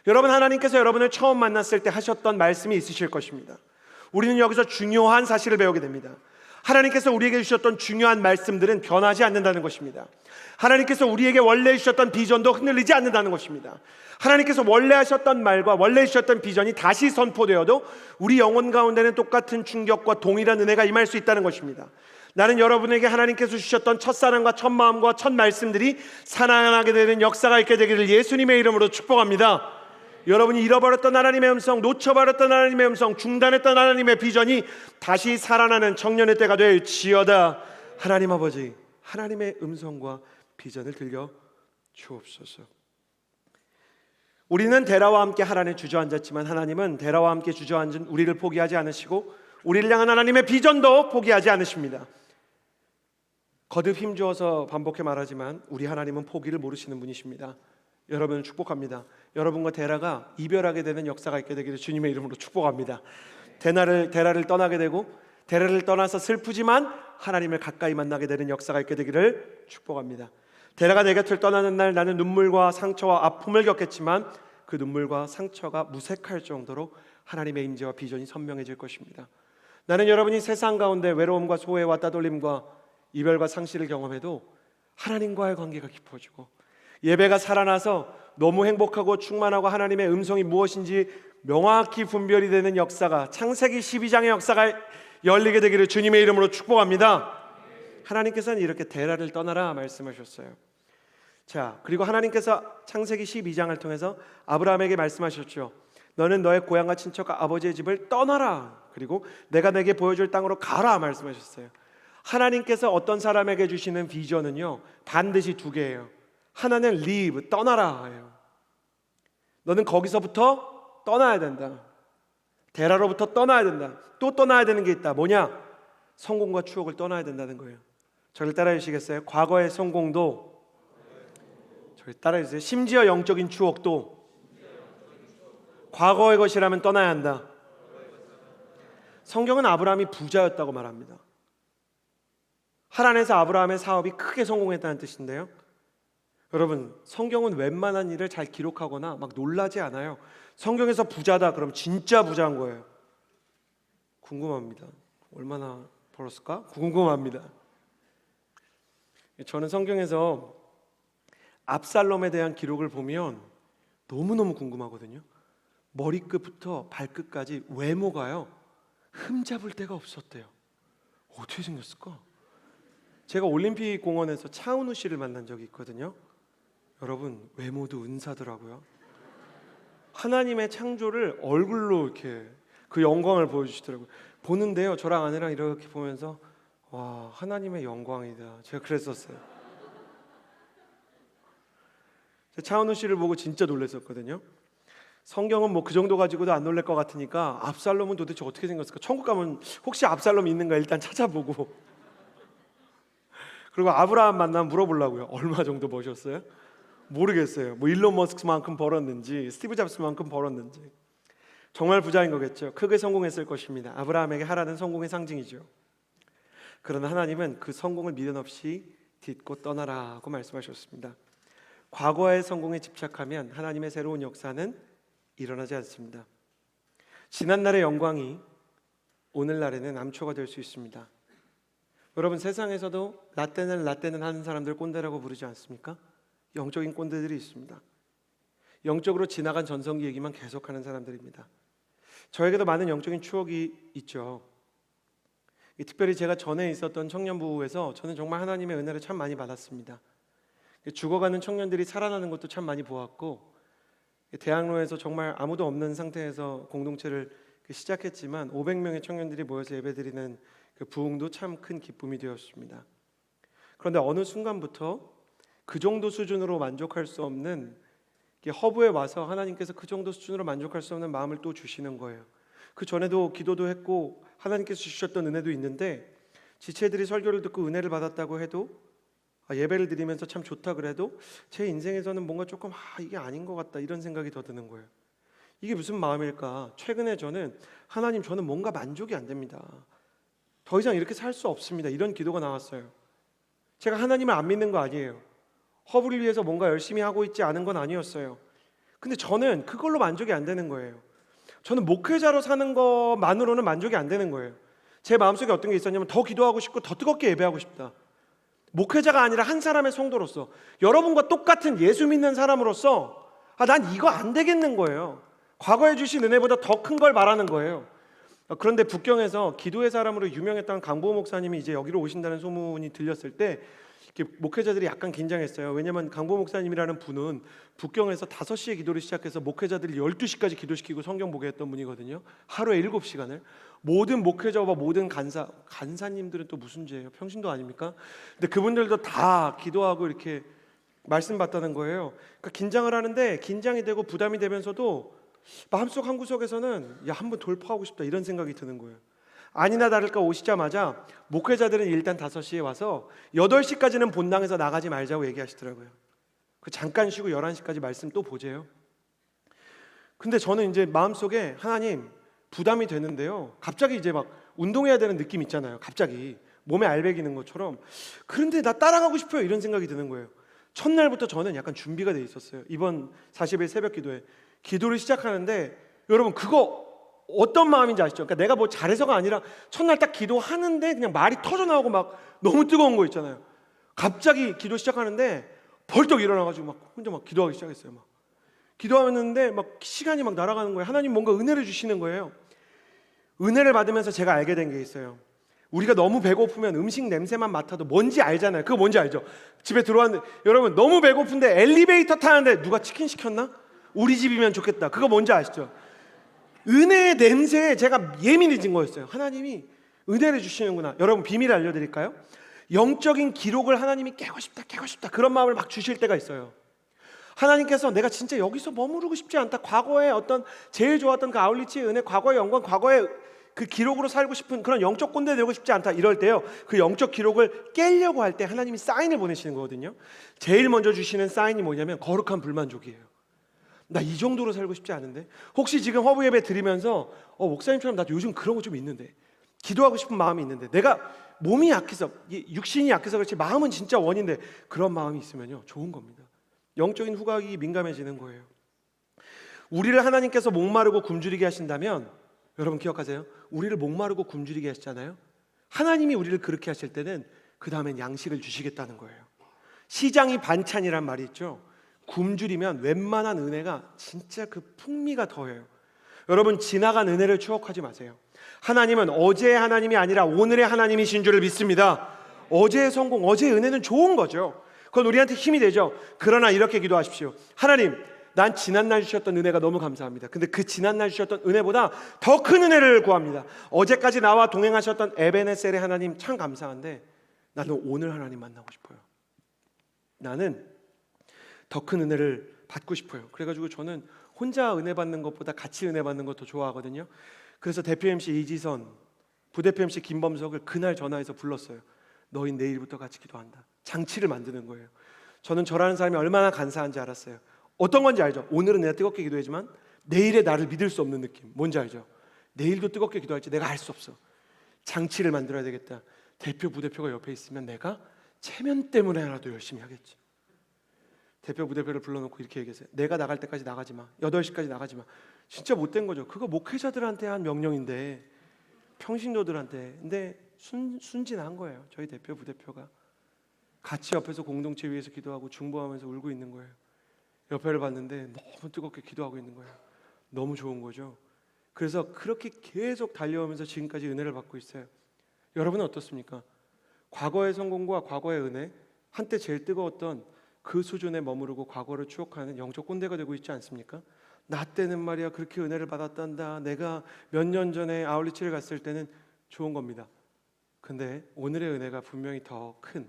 여러분, 하나님께서 여러분을 처음 만났을 때 하셨던 말씀이 있으실 것입니다. 우리는 여기서 중요한 사실을 배우게 됩니다. 하나님께서 우리에게 주셨던 중요한 말씀들은 변하지 않는다는 것입니다. 하나님께서 우리에게 원래 주셨던 비전도 흔들리지 않는다는 것입니다. 하나님께서 원래 하셨던 말과 원래 주셨던 비전이 다시 선포되어도 우리 영혼 가운데는 똑같은 충격과 동일한 은혜가 임할 수 있다는 것입니다. 나는 여러분에게 하나님께서 주셨던 첫사랑과 첫 마음과 첫 말씀들이 살아나게 되는 역사가 있게 되기를 예수님의 이름으로 축복합니다. 여러분이 잃어버렸던 하나님의 음성, 놓쳐버렸던 하나님의 음성, 중단했던 하나님의 비전이 다시 살아나는 청년의 때가 될지어다. 하나님 아버지, 하나님의 음성과 비전을 들려 주옵소서. 우리는 데라와 함께 하란에 주저앉았지만 하나님은 데라와 함께 주저앉은 우리를 포기하지 않으시고 우리를 향한 하나님의 비전도 포기하지 않으십니다. 거듭 힘주어서 반복해 말하지만 우리 하나님은 포기를 모르시는 분이십니다. 여러분을 축복합니다. 여러분과 데라가 이별하게 되는 역사가 있게 되기를 주님의 이름으로 축복합니다. 데라를 떠나게 되고 데라를 떠나서 슬프지만 하나님을 가까이 만나게 되는 역사가 있게 되기를 축복합니다. 데라가 내 곁을 떠나는 날 나는 눈물과 상처와 아픔을 겪겠지만 그 눈물과 상처가 무색할 정도로 하나님의 임재와 비전이 선명해질 것입니다. 나는 여러분이 세상 가운데 외로움과 소외와 따돌림과 이별과 상실을 경험해도 하나님과의 관계가 깊어지고 예배가 살아나서 너무 행복하고 충만하고 하나님의 음성이 무엇인지 명확히 분별이 되는 역사가, 창세기 12장의 역사가 열리게 되기를 주님의 이름으로 축복합니다. 하나님께서는 이렇게 데라를 떠나라 말씀하셨어요. 자, 그리고 하나님께서 창세기 12장을 통해서 아브라함에게 말씀하셨죠. 너는 너의 고향과 친척과 아버지의 집을 떠나라. 그리고 내가 내게 보여줄 땅으로 가라 말씀하셨어요. 하나님께서 어떤 사람에게 주시는 비전은요, 반드시 두 개예요. 하나는 leave, 떠나라예요. 너는 거기서부터 떠나야 된다. 데라로부터 떠나야 된다. 또 떠나야 되는 게 있다. 뭐냐? 성공과 추억을 떠나야 된다는 거예요. 저를 따라해 주시겠어요? 과거의 성공도, 저를 따라해 주세요. 심지어 영적인 추억도 과거의 것이라면 떠나야 한다. 성경은 아브라함이 부자였다고 말합니다. 하란에서 아브라함의 사업이 크게 성공했다는 뜻인데요, 여러분, 성경은 웬만한 일을 잘 기록하거나 막 놀라지 않아요. 성경에서 부자다 그럼 진짜 부자인 거예요. 궁금합니다. 얼마나 벌었을까? 궁금합니다. 저는 성경에서 압살롬에 대한 기록을 보면 너무너무 궁금하거든요. 머리끝부터 발끝까지 외모가요, 흠잡을 데가 없었대요. 어떻게 생겼을까? 제가 올림픽 공원에서 차은우 씨를 만난 적이 있거든요. 여러분, 외모도 은사더라고요. 하나님의 창조를 얼굴로 이렇게 그 영광을 보여주시더라고요. 보는데요, 저랑 아내랑 이렇게 보면서 와, 하나님의 영광이다. 제가 그랬었어요. 차은우 씨를 보고 진짜 놀랐었거든요. 성경은 뭐 그 정도 가지고도 안 놀랄 것 같으니까 압살롬은 도대체 어떻게 생겼을까? 천국 가면 혹시 압살롬 있는가 일단 찾아보고 그리고 아브라함 만나면 물어보려고요. 얼마 정도 버셨어요? 모르겠어요. 뭐 일론 머스크만큼 벌었는지 스티브 잡스만큼 벌었는지. 정말 부자인 거겠죠. 크게 성공했을 것입니다. 아브라함에게 하라는 성공의 상징이죠. 그러나 하나님은 그 성공을 미련 없이 딛고 떠나라고 말씀하셨습니다. 과거의 성공에 집착하면 하나님의 새로운 역사는 일어나지 않습니다. 지난날의 영광이 오늘날에는 암초가 될 수 있습니다. 여러분, 세상에서도 라떼는 하는 사람들 꼰대라고 부르지 않습니까? 영적인 꼰대들이 있습니다. 영적으로 지나간 전성기 얘기만 계속하는 사람들입니다. 저에게도 많은 영적인 추억이 있죠. 특별히 제가 전에 있었던 청년부에서 저는 정말 하나님의 은혜를 참 많이 받았습니다. 죽어가는 청년들이 살아나는 것도 참 많이 보았고, 대학로에서 정말 아무도 없는 상태에서 공동체를 시작했지만 500명의 청년들이 모여서 예배드리는 그 부흥도 참 큰 기쁨이 되었습니다. 그런데 어느 순간부터 그 정도 수준으로 만족할 수 없는, 허브에 와서 하나님께서 그 정도 수준으로 만족할 수 없는 마음을 또 주시는 거예요. 그 전에도 기도도 했고 하나님께서 주셨던 은혜도 있는데 지체들이 설교를 듣고 은혜를 받았다고 해도, 예배를 드리면서 참 좋다 그래도 제 인생에서는 뭔가 조금 이게 아닌 것 같다 이런 생각이 더 드는 거예요. 이게 무슨 마음일까? 최근에 저는 하나님, 저는 뭔가 만족이 안 됩니다. 더 이상 이렇게 살 수 없습니다. 이런 기도가 나왔어요. 제가 하나님을 안 믿는 거 아니에요. 허브를 위해서 뭔가 열심히 하고 있지 않은 건 아니었어요. 근데 저는 그걸로 만족이 안 되는 거예요. 저는 목회자로 사는 것만으로는 만족이 안 되는 거예요. 제 마음속에 어떤 게 있었냐면 더 기도하고 싶고 더 뜨겁게 예배하고 싶다. 목회자가 아니라 한 사람의 성도로서, 여러분과 똑같은 예수 믿는 사람으로서 난 이거 안 되겠는 거예요. 과거에 주신 은혜보다 더 큰 걸 말하는 거예요. 그런데 북경에서 기도의 사람으로 유명했던 강보호 목사님이 이제 여기로 오신다는 소문이 들렸을 때 목회자들이 약간 긴장했어요. 왜냐하면 강보호 목사님이라는 분은 북경에서 5시에 기도를 시작해서 목회자들이 12시까지 기도시키고 성경 보게 했던 분이거든요. 하루에 7시간을. 모든 목회자와 모든 간사님들은 또 무슨 죄예요? 평신도 아닙니까? 근데 그분들도 다 기도하고 이렇게 말씀 받다는 거예요. 그러니까 긴장을 하는데 긴장이 되고 부담이 되면서도 마음속 한구석에서는 한번 돌파하고 싶다 이런 생각이 드는 거예요. 아니나 다를까 오시자마자 목회자들은 일단 5시에 와서 8시까지는 본당에서 나가지 말자고 얘기하시더라고요. 잠깐 쉬고 11시까지 말씀 또 보재요. 근데 저는 이제 마음속에 하나님, 부담이 되는데요, 갑자기 이제 막 운동해야 되는 느낌 있잖아요. 갑자기 몸에 알배기는 것처럼. 그런데 나 따라가고 싶어요 이런 생각이 드는 거예요. 첫날부터 저는 약간 준비가 돼 있었어요. 이번 40일 새벽 기도에 기도를 시작하는데, 여러분 그거 어떤 마음인지 아시죠? 그러니까 내가 뭐 잘해서가 아니라 첫날 딱 기도하는데 그냥 말이 터져 나오고 막 너무 뜨거운 거 있잖아요. 갑자기 기도 시작하는데 벌떡 일어나가지고 막 혼자 막 기도하기 시작했어요. 막 기도하는데 막 시간이 막 날아가는 거예요. 하나님 뭔가 은혜를 주시는 거예요. 은혜를 받으면서 제가 알게 된 게 있어요. 우리가 너무 배고프면 음식 냄새만 맡아도 뭔지 알잖아요. 그거 뭔지 알죠? 집에 들어왔는데, 여러분 너무 배고픈데 엘리베이터 타는데 누가 치킨 시켰나? 우리 집이면 좋겠다. 그거 뭔지 아시죠? 은혜의 냄새에 제가 예민해진 거였어요. 하나님이 은혜를 주시는구나. 여러분 비밀 알려드릴까요? 영적인 기록을 하나님이 깨고 싶다 그런 마음을 막 주실 때가 있어요. 하나님께서 내가 진짜 여기서 머무르고 싶지 않다, 과거에 어떤 제일 좋았던 그 아울리치의 은혜, 과거의 영광, 과거의 그 기록으로 살고 싶은 그런 영적 꼰대 되고 싶지 않다 이럴 때요, 그 영적 기록을 깨려고 할 때 하나님이 사인을 보내시는 거거든요. 제일 먼저 주시는 사인이 뭐냐면 거룩한 불만족이에요. 나 이 정도로 살고 싶지 않은데. 혹시 지금 허브 예배 드리면서 목사님처럼 나도 요즘 그런 거 좀 있는데, 기도하고 싶은 마음이 있는데, 내가 몸이 약해서, 육신이 약해서 그렇지 마음은 진짜 원인데, 그런 마음이 있으면요 좋은 겁니다. 영적인 후각이 민감해지는 거예요. 우리를 하나님께서 목마르고 굶주리게 하신다면, 여러분 기억하세요. 우리를 목마르고 굶주리게 하시잖아요. 하나님이 우리를 그렇게 하실 때는 그 다음엔 양식을 주시겠다는 거예요. 시장이 반찬이란 말이 있죠. 굶주리면 웬만한 은혜가 진짜 그 풍미가 더해요. 여러분 지나간 은혜를 추억하지 마세요. 하나님은 어제의 하나님이 아니라 오늘의 하나님이신 줄을 믿습니다. 어제의 성공, 어제의 은혜는 좋은 거죠. 그건 우리한테 힘이 되죠. 그러나 이렇게 기도하십시오. 하나님, 난 지난날 주셨던 은혜가 너무 감사합니다. 근데 그 지난날 주셨던 은혜보다 더 큰 은혜를 구합니다. 어제까지 나와 동행하셨던 에베네셀의 하나님 참 감사한데, 나는 오늘 하나님 만나고 싶어요. 나는 더 큰 은혜를 받고 싶어요. 그래가지고 저는 혼자 은혜 받는 것보다 같이 은혜 받는 것 더 좋아하거든요. 그래서 대표 MC 이지선, 부대표 MC 김범석을 그날 전화해서 불렀어요. 너희 내일부터 같이 기도한다. 장치를 만드는 거예요. 저는 저라는 사람이 얼마나 간사한지 알았어요. 어떤 건지 알죠? 오늘은 내가 뜨겁게 기도하지만 내일의 나를 믿을 수 없는 느낌 뭔지 알죠? 내일도 뜨겁게 기도할지 내가 알 수 없어. 장치를 만들어야 되겠다. 대표 부대표가 옆에 있으면 내가 체면 때문에라도 열심히 하겠지. 대표 부대표를 불러놓고 이렇게 얘기했어요. 내가 나갈 때까지 나가지 마. 8시까지 나가지 마. 진짜 못된 거죠. 그거 목회자들한테 한 명령인데, 평신도들한테. 근데 순진한 거예요. 저희 대표 부대표가 같이 옆에서 공동체 위에서 기도하고 중보하면서 울고 있는 거예요. 옆에를 봤는데 너무 뜨겁게 기도하고 있는 거예요. 너무 좋은 거죠. 그래서 그렇게 계속 달려오면서 지금까지 은혜를 받고 있어요. 여러분은 어떻습니까? 과거의 성공과 과거의 은혜, 한때 제일 뜨거웠던 그 수준에 머무르고 과거를 추억하는 영적 꼰대가 되고 있지 않습니까? 나 때는 말이야 그렇게 은혜를 받았단다. 내가 몇 년 전에 아울리치를 갔을 때는 좋은 겁니다. 근데 오늘의 은혜가 분명히 더 큰,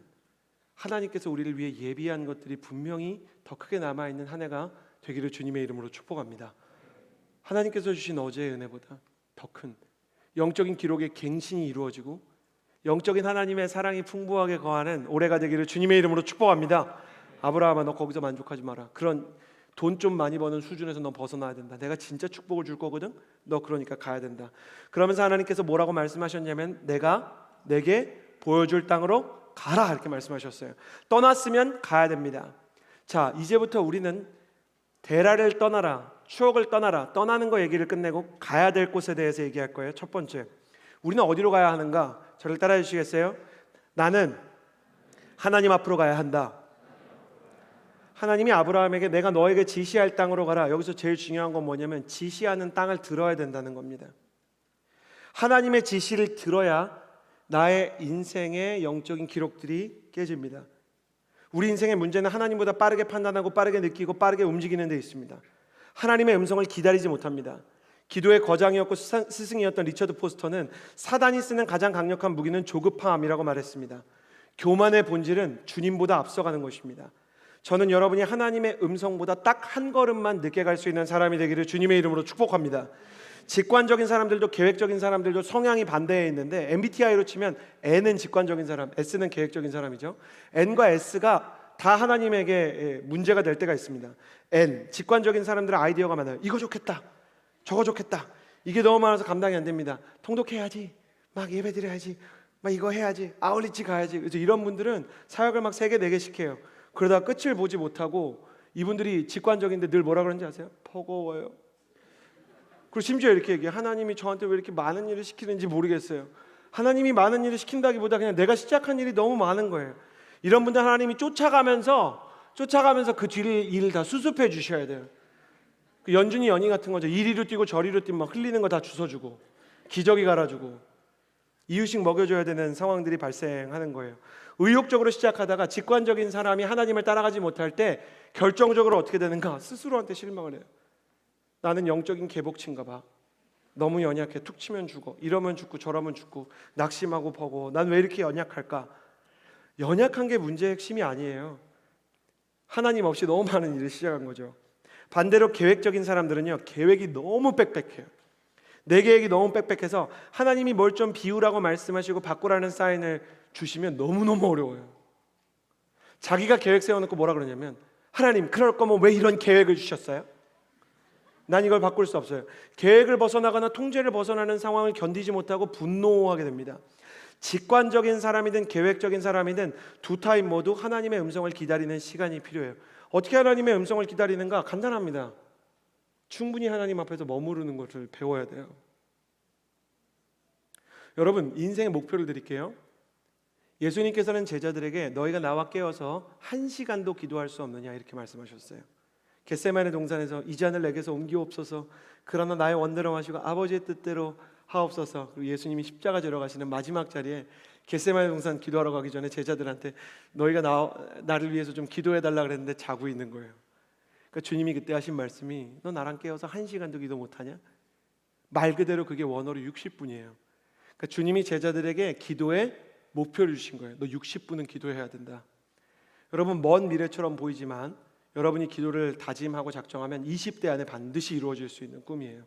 하나님께서 우리를 위해 예비한 것들이 분명히 더 크게 남아있는 한 해가 되기를 주님의 이름으로 축복합니다. 하나님께서 주신 어제의 은혜보다 더 큰 영적인 기록의 갱신이 이루어지고 영적인 하나님의 사랑이 풍부하게 거하는 올해가 되기를 주님의 이름으로 축복합니다. 아브라함아, 너 거기서 만족하지 마라. 그런 돈 좀 많이 버는 수준에서 너 벗어나야 된다. 내가 진짜 축복을 줄 거거든. 너 그러니까 가야 된다. 그러면서 하나님께서 뭐라고 말씀하셨냐면 내가 내게 보여줄 땅으로 가라 이렇게 말씀하셨어요. 떠났으면 가야 됩니다. 자, 이제부터 우리는 데라를 떠나라, 추억을 떠나라, 떠나는 거 얘기를 끝내고 가야 될 곳에 대해서 얘기할 거예요. 첫 번째, 우리는 어디로 가야 하는가? 저를 따라해 주시겠어요? 나는 하나님 앞으로 가야 한다. 하나님이 아브라함에게 내가 너에게 지시할 땅으로 가라. 여기서 제일 중요한 건 뭐냐면 지시하는 땅을 들어야 된다는 겁니다. 하나님의 지시를 들어야 나의 인생의 영적인 기록들이 깨집니다. 우리 인생의 문제는 하나님보다 빠르게 판단하고 빠르게 느끼고 빠르게 움직이는 데 있습니다. 하나님의 음성을 기다리지 못합니다. 기도의 거장이었고 스승이었던 리처드 포스터는 사단이 쓰는 가장 강력한 무기는 조급함이라고 말했습니다. 교만의 본질은 주님보다 앞서가는 것입니다. 저는 여러분이 하나님의 음성보다 딱 한 걸음만 늦게 갈 수 있는 사람이 되기를 주님의 이름으로 축복합니다. 직관적인 사람들도 계획적인 사람들도 성향이 반대에 있는데 MBTI로 치면 N은 직관적인 사람, S는 계획적인 사람이죠. N과 S가 다 하나님에게 문제가 될 때가 있습니다. N, 직관적인 사람들의 아이디어가 많아요. 이거 좋겠다, 저거 좋겠다. 이게 너무 많아서 감당이 안 됩니다. 통독해야지, 막 예배드려야지, 막 이거 해야지, 아울리치 가야지. 그래서 이런 분들은 사역을 막 3개, 4개씩 해요. 그러다 끝을 보지 못하고 이분들이 직관적인데 늘 뭐라 그러는지 아세요? 버거워요. 그리고 심지어 이렇게 얘기해요. 하나님이 저한테 왜 이렇게 많은 일을 시키는지 모르겠어요. 하나님이 많은 일을 시킨다기보다 그냥 내가 시작한 일이 너무 많은 거예요. 이런 분들 하나님이 쫓아가면서 그 뒤를 일을 다 수습해 주셔야 돼요. 그 연준이 연인 같은 거죠. 이리로 뛰고 저리로 뛰면 막 흘리는 거 다 주워주고 기저귀 갈아주고 이유식 먹여줘야 되는 상황들이 발생하는 거예요. 의욕적으로 시작하다가 직관적인 사람이 하나님을 따라가지 못할 때 결정적으로 어떻게 되는가? 스스로한테 실망을 해요. 나는 영적인 개복치인가 봐. 너무 연약해. 툭 치면 죽어. 이러면 죽고 저러면 죽고 낙심하고 버거워. 난 왜 이렇게 연약할까? 연약한 게 문제의 핵심이 아니에요. 하나님 없이 너무 많은 일을 시작한 거죠. 반대로 계획적인 사람들은요, 계획이 너무 빽빽해요. 내 계획이 너무 빽빽해서 하나님이 뭘 좀 비우라고 말씀하시고 바꾸라는 사인을 주시면 너무너무 어려워요. 자기가 계획 세워놓고 뭐라 그러냐면 하나님 그럴 거면 왜 이런 계획을 주셨어요? 난 이걸 바꿀 수 없어요. 계획을 벗어나거나 통제를 벗어나는 상황을 견디지 못하고 분노하게 됩니다. 직관적인 사람이든 계획적인 사람이든 두 타입 모두 하나님의 음성을 기다리는 시간이 필요해요. 어떻게 하나님의 음성을 기다리는가? 간단합니다. 충분히 하나님 앞에서 머무르는 것을 배워야 돼요. 여러분, 인생의 목표를 드릴게요. 예수님께서는 제자들에게 너희가 나와 깨어서 1시간도 기도할 수 없느냐 이렇게 말씀하셨어요. 겟세마네 동산에서 이 잔을 내게서 옮기옵소서, 그러나 나의 원대로 마시고 아버지의 뜻대로 하옵소서. 그리고 예수님이 십자가 지러 가시는 마지막 자리에 겟세마네 동산 기도하러 가기 전에 제자들한테 너희가 나를 위해서 좀 기도해달라 그랬는데 자고 있는 거예요. 그러니까 주님이 그때 하신 말씀이 너 나랑 깨어서 1시간도 기도 못하냐? 말 그대로 그게 원어로 60분이에요. 그러니까 주님이 제자들에게 기도의 목표를 주신 거예요. 너 60분은 기도해야 된다. 여러분, 먼 미래처럼 보이지만 여러분이 기도를 다짐하고 작정하면 20대 안에 반드시 이루어질 수 있는 꿈이에요.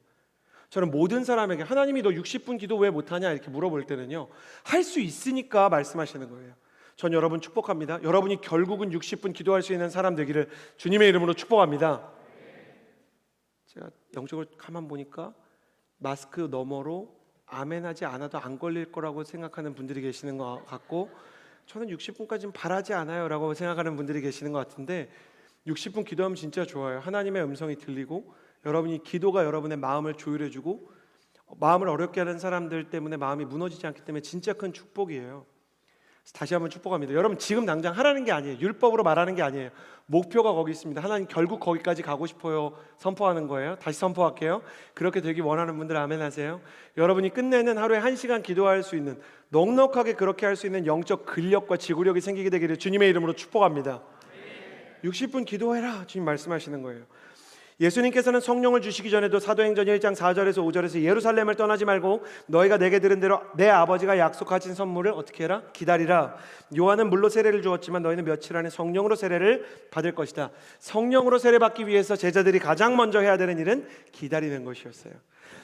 저는 모든 사람에게 하나님이 너 60분 기도 왜 못하냐 이렇게 물어볼 때는요, 할 수 있으니까 말씀하시는 거예요. 전 여러분 축복합니다. 여러분이 결국은 60분 기도할 수 있는 사람 되기를 주님의 이름으로 축복합니다. 제가 영적으로 가만 보니까 마스크 너머로 아멘하지 않아도 안 걸릴 거라고 생각하는 분들이 계시는 것 같고, 저는 60분까지는 바라지 않아요 라고 생각하는 분들이 계시는 것 같은데 60분 기도하면 진짜 좋아요. 하나님의 음성이 들리고 여러분이 기도가 여러분의 마음을 조율해주고 마음을 어렵게 하는 사람들 때문에 마음이 무너지지 않기 때문에 진짜 큰 축복이에요. 다시 한번 축복합니다. 여러분, 지금 당장 하라는 게 아니에요. 율법으로 말하는 게 아니에요. 목표가 거기 있습니다. 하나님 결국 거기까지 가고 싶어요 선포하는 거예요. 다시 선포할게요. 그렇게 되기 원하는 분들 아멘 하세요. 여러분이 끝내는 하루에 1시간 기도할 수 있는, 넉넉하게 그렇게 할 수 있는 영적 근력과 지구력이 생기게 되기를 주님의 이름으로 축복합니다. 60분 기도해라 주님 말씀하시는 거예요. 예수님께서는 성령을 주시기 전에도 사도행전 1장 4절에서 5절에서 예루살렘을 떠나지 말고 너희가 내게 들은 대로 내 아버지가 약속하신 선물을 어떻게 해라? 기다리라. 요한은 물로 세례를 주었지만 너희는 며칠 안에 성령으로 세례를 받을 것이다. 성령으로 세례받기 위해서 제자들이 가장 먼저 해야 되는 일은 기다리는 것이었어요.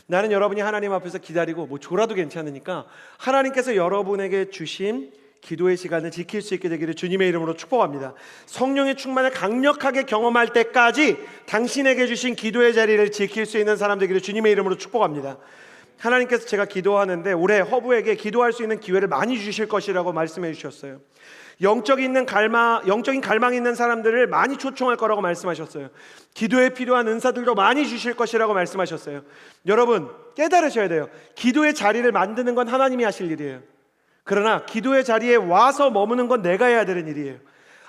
나는 여러분이 하나님 앞에서 기다리고 뭐 졸아도 괜찮으니까 하나님께서 여러분에게 주신 기도의 시간을 지킬 수 있게 되기를 주님의 이름으로 축복합니다. 성령의 충만을 강력하게 경험할 때까지 당신에게 주신 기도의 자리를 지킬 수 있는 사람 되기를 주님의 이름으로 축복합니다. 하나님께서 제가 기도하는데 올해 허브에게 기도할 수 있는 기회를 많이 주실 것이라고 말씀해 주셨어요. 영적인 갈망이 있는 사람들을 많이 초청할 거라고 말씀하셨어요. 기도에 필요한 은사들도 많이 주실 것이라고 말씀하셨어요. 여러분 깨달으셔야 돼요. 기도의 자리를 만드는 건 하나님이 하실 일이에요. 그러나 기도의 자리에 와서 머무는 건 내가 해야 되는 일이에요.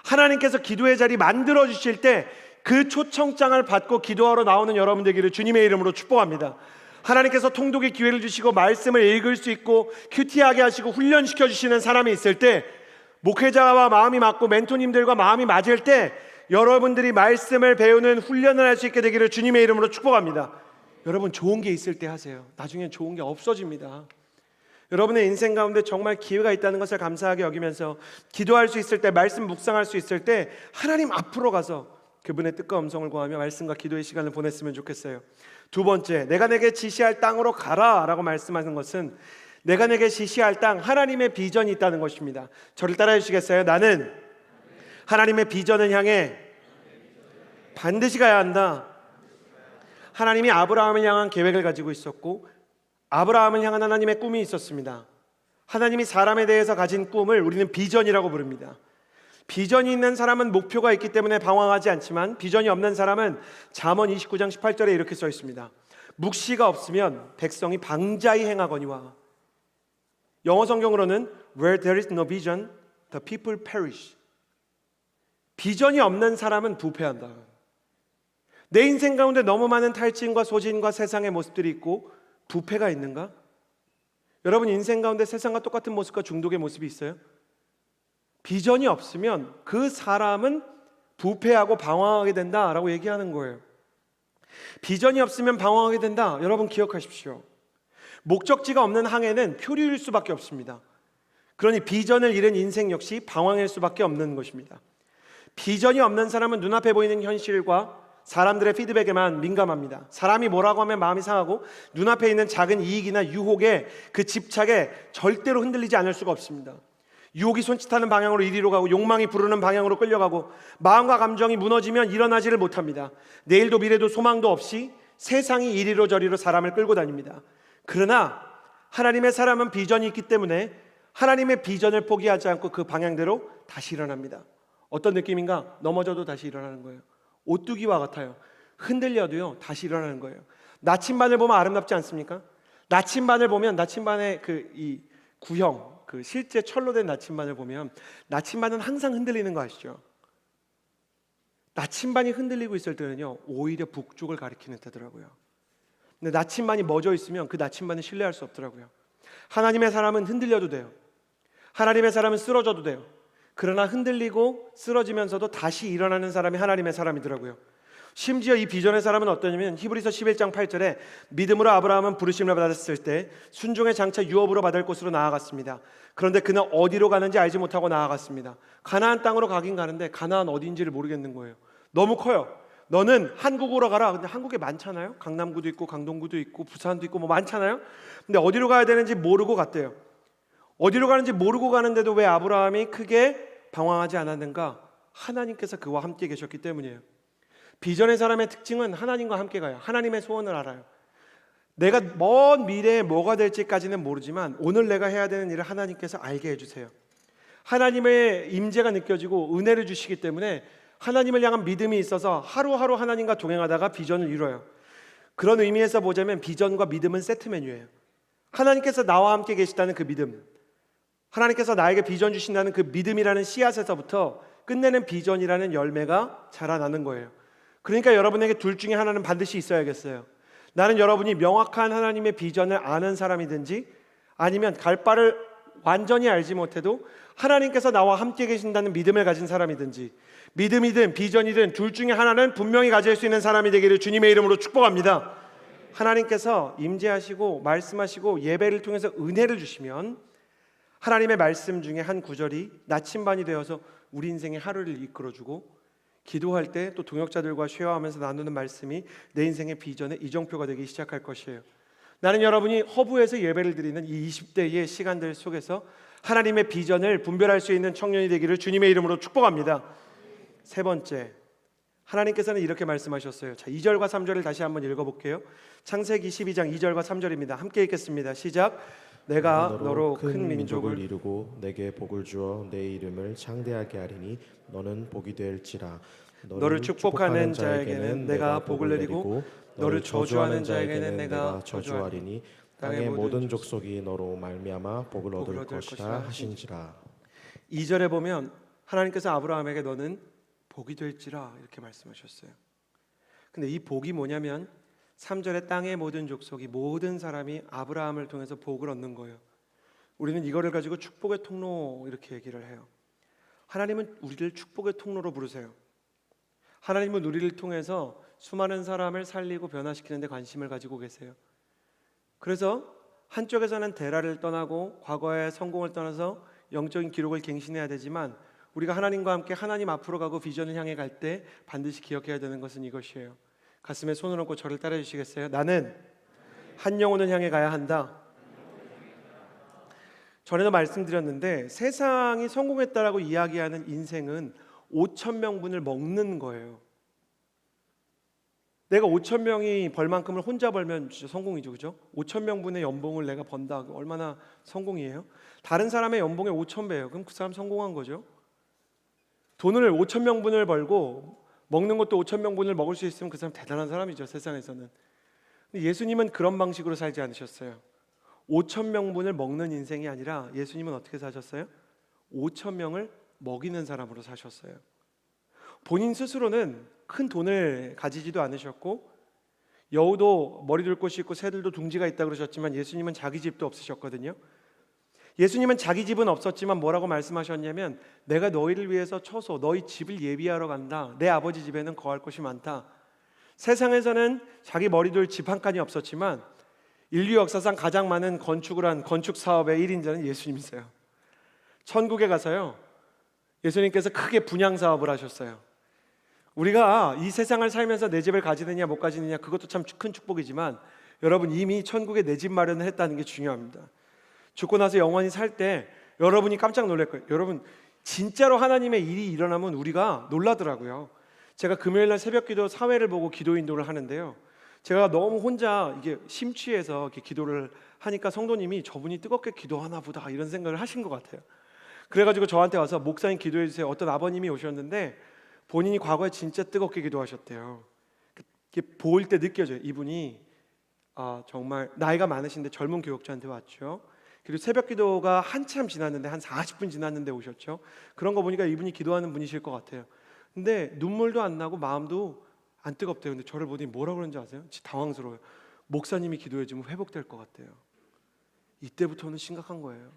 하나님께서 기도의 자리 만들어 주실 때 그 초청장을 받고 기도하러 나오는 여러분 되기를 주님의 이름으로 축복합니다. 하나님께서 통독의 기회를 주시고 말씀을 읽을 수 있고 큐티하게 하시고 훈련시켜 주시는 사람이 있을 때, 목회자와 마음이 맞고 멘토님들과 마음이 맞을 때 여러분들이 말씀을 배우는 훈련을 할 수 있게 되기를 주님의 이름으로 축복합니다. 여러분 좋은 게 있을 때 하세요. 나중엔 좋은 게 없어집니다. 여러분의 인생 가운데 정말 기회가 있다는 것을 감사하게 여기면서 기도할 수 있을 때, 말씀 묵상할 수 있을 때 하나님 앞으로 가서 그분의 뜻과 음성을 구하며 말씀과 기도의 시간을 보냈으면 좋겠어요. 두 번째, 내가 내게 지시할 땅으로 가라 라고 말씀하는 것은 내가 내게 지시할 땅, 하나님의 비전이 있다는 것입니다. 저를 따라해 주시겠어요? 나는 하나님의 비전을 향해 반드시 가야 한다. 하나님이 아브라함을 향한 계획을 가지고 있었고 아브라함을 향한 하나님의 꿈이 있었습니다. 하나님이 사람에 대해서 가진 꿈을 우리는 비전이라고 부릅니다. 비전이 있는 사람은 목표가 있기 때문에 방황하지 않지만 비전이 없는 사람은 잠언 29장 18절에 이렇게 써 있습니다. 묵시가 없으면 백성이 방자히 행하거니와. 영어 성경으로는 Where there is no vision, the people perish. 비전이 없는 사람은 부패한다. 내 인생 가운데 너무 많은 탈진과 소진과 세상의 모습들이 있고 부패가 있는가? 여러분 인생 가운데 세상과 똑같은 모습과 중독의 모습이 있어요? 비전이 없으면 그 사람은 부패하고 방황하게 된다라고 얘기하는 거예요. 비전이 없으면 방황하게 된다. 여러분 기억하십시오. 목적지가 없는 항해는 표류일 수밖에 없습니다. 그러니 비전을 잃은 인생 역시 방황일 수밖에 없는 것입니다. 비전이 없는 사람은 눈앞에 보이는 현실과 사람들의 피드백에만 민감합니다. 사람이 뭐라고 하면 마음이 상하고 눈앞에 있는 작은 이익이나 유혹에 그 집착에 절대로 흔들리지 않을 수가 없습니다. 유혹이 손짓하는 방향으로 이리로 가고 욕망이 부르는 방향으로 끌려가고 마음과 감정이 무너지면 일어나지를 못합니다. 내일도 미래도 소망도 없이 세상이 이리로 저리로 사람을 끌고 다닙니다. 그러나 하나님의 사람은 비전이 있기 때문에 하나님의 비전을 포기하지 않고 그 방향대로 다시 일어납니다. 어떤 느낌인가? 넘어져도 다시 일어나는 거예요. 오뚜기와 같아요. 흔들려도요 다시 일어나는 거예요. 나침반을 보면 아름답지 않습니까? 나침반을 보면 나침반의 이 구형, 실제 철로 된 나침반을 보면 나침반은 항상 흔들리는 거 아시죠? 나침반이 흔들리고 있을 때는요 오히려 북쪽을 가리키는 때더라고요. 근데 나침반이 멎어 있으면 그 나침반은 신뢰할 수 없더라고요. 하나님의 사람은 흔들려도 돼요. 하나님의 사람은 쓰러져도 돼요. 그러나 흔들리고 쓰러지면서도 다시 일어나는 사람이 하나님의 사람이더라고요. 심지어 이 비전의 사람은 어떠냐면 히브리서 11장 8절에 믿음으로 아브라함은 부르심을 받았을 때 순종의 장차 유업으로 받을 곳으로 나아갔습니다. 그런데 그는 어디로 가는지 알지 못하고 나아갔습니다. 가나안 땅으로 가긴 가는데 가나안 어디인지를 모르겠는 거예요. 너무 커요. 너는 한국으로 가라. 근데 한국에 많잖아요. 강남구도 있고 강동구도 있고 부산도 있고 뭐 많잖아요. 근데 어디로 가야 되는지 모르고 갔대요. 어디로 가는지 모르고 가는데도 왜 아브라함이 크게 방황하지 않았는가? 하나님께서 그와 함께 계셨기 때문이에요. 비전의 사람의 특징은 하나님과 함께 가요. 하나님의 소원을 알아요. 내가 먼 미래에 뭐가 될지까지는 모르지만 오늘 내가 해야 되는 일을 하나님께서 알게 해주세요. 하나님의 임재가 느껴지고 은혜를 주시기 때문에 하나님을 향한 믿음이 있어서 하루하루 하나님과 동행하다가 비전을 이뤄요. 그런 의미에서 보자면 비전과 믿음은 세트 메뉴예요. 하나님께서 나와 함께 계시다는 그 믿음, 하나님께서 나에게 비전 주신다는 그 믿음이라는 씨앗에서부터 끝내는 비전이라는 열매가 자라나는 거예요. 그러니까 여러분에게 둘 중에 하나는 반드시 있어야겠어요. 나는 여러분이 명확한 하나님의 비전을 아는 사람이든지 아니면 갈 바를 완전히 알지 못해도 하나님께서 나와 함께 계신다는 믿음을 가진 사람이든지, 믿음이든 비전이든 둘 중에 하나는 분명히 가질 수 있는 사람이 되기를 주님의 이름으로 축복합니다. 하나님께서 임재하시고 말씀하시고 예배를 통해서 은혜를 주시면 하나님의 말씀 중에 한 구절이 나침반이 되어서 우리 인생의 하루를 이끌어주고, 기도할 때 또 동역자들과 쉐어하면서 나누는 말씀이 내 인생의 비전의 이정표가 되기 시작할 것이에요. 나는 여러분이 허브에서 예배를 드리는 이 20대의 시간들 속에서 하나님의 비전을 분별할 수 있는 청년이 되기를 주님의 이름으로 축복합니다. 세 번째, 하나님께서는 이렇게 말씀하셨어요. 자, 2절과 3절을 다시 한번 읽어볼게요. 창세기 12장 2절과 3절입니다. 함께 읽겠습니다. 시작. 내가 너로 큰 민족을 이루고 내게 복을 주어 내 이름을 창대하게 하리니 너는 복이 될지라. 너를 축복하는 자에게는 내가 복을 내리고 너를 저주하는 자에게는 내가 저주하리니 땅의 모든 족속이 너로 말미암아 복을 얻을 것이라 하신지라. 2절에 보면 하나님께서 아브라함에게 너는 복이 될지라 이렇게 말씀하셨어요. 근데 이 복이 뭐냐면 3절에 땅의 모든 족속이, 모든 사람이 아브라함을 통해서 복을 얻는 거예요. 우리는 이거를 가지고 축복의 통로 이렇게 얘기를 해요. 하나님은 우리를 축복의 통로로 부르세요. 하나님은 우리를 통해서 수많은 사람을 살리고 변화시키는 데 관심을 가지고 계세요. 그래서 한쪽에서는 데라를 떠나고 과거의 성공을 떠나서 영적인 기록을 갱신해야 되지만, 우리가 하나님과 함께 하나님 앞으로 가고 비전을 향해 갈 때 반드시 기억해야 되는 것은 이것이에요. 가슴에 손을 얹고 저를 따라 주시겠어요? 나는 한 영혼을 향해 가야 한다. 전에도 말씀드렸는데 세상이 성공했다라고 이야기하는 인생은 5,000명분을 먹는 거예요. 내가 5,000명이 벌 만큼을 혼자 벌면 진짜 성공이죠, 그죠? 5,000명분의 연봉을 내가 번다. 얼마나 성공이에요? 다른 사람의 연봉의 5,000배예요. 그럼 그 사람 성공한 거죠. 돈을 5,000명분을 벌고 먹는 것도 5,000명분을 먹을 수 있으면 그 사람 대단한 사람이죠, 세상에서는. 근데 예수님은 그런 방식으로 살지 않으셨어요. 5,000명분을 먹는 인생이 아니라 예수님은 어떻게 사셨어요? 5,000명을 먹이는 사람으로 사셨어요. 본인 스스로는 큰 돈을 가지지도 않으셨고, 여우도 머리 둘 곳이 있고 새들도 둥지가 있다 그러셨지만 예수님은 자기 집도 없으셨거든요. 예수님은 자기 집은 없었지만 뭐라고 말씀하셨냐면, 내가 너희를 위해서 처소 너희 집을 예비하러 간다. 내 아버지 집에는 거할 곳이 많다. 세상에서는 자기 머리 둘 집 한 칸이 없었지만 인류 역사상 가장 많은 건축을 한 건축 사업의 1인자는 예수님이세요. 천국에 가서요, 예수님께서 크게 분양 사업을 하셨어요. 우리가 이 세상을 살면서 내 집을 가지느냐 못 가지느냐, 그것도 참 큰 축복이지만 여러분, 이미 천국에 내 집 마련을 했다는 게 중요합니다. 죽고 나서 영원히 살 때 여러분이 깜짝 놀랄 거예요. 여러분, 진짜로 하나님의 일이 일어나면 우리가 놀라더라고요. 제가 금요일날 새벽기도 사회를 보고 기도 인도를 하는데요, 제가 너무 혼자 이게 심취해서 이렇게 기도를 하니까 성도님이 저분이 뜨겁게 기도하나 보다 이런 생각을 하신 것 같아요. 그래가지고 저한테 와서 목사님 기도해 주세요. 어떤 아버님이 오셨는데 본인이 과거에 진짜 뜨겁게 기도하셨대요. 이렇게 볼 때 느껴져요. 이분이 정말 나이가 많으신데 젊은 교역자한테 왔죠. 그리고 새벽 기도가 한참 지났는데, 한 40분 지났는데 오셨죠. 그런 거 보니까 이분이 기도하는 분이실 것 같아요. 근데 눈물도 안 나고 마음도 안 뜨겁대요. 근데 저를 보더니 뭐라 그러는지 아세요? 진짜 당황스러워요. 목사님이 기도해 주면 회복될 것 같대요. 이때부터는 심각한 거예요.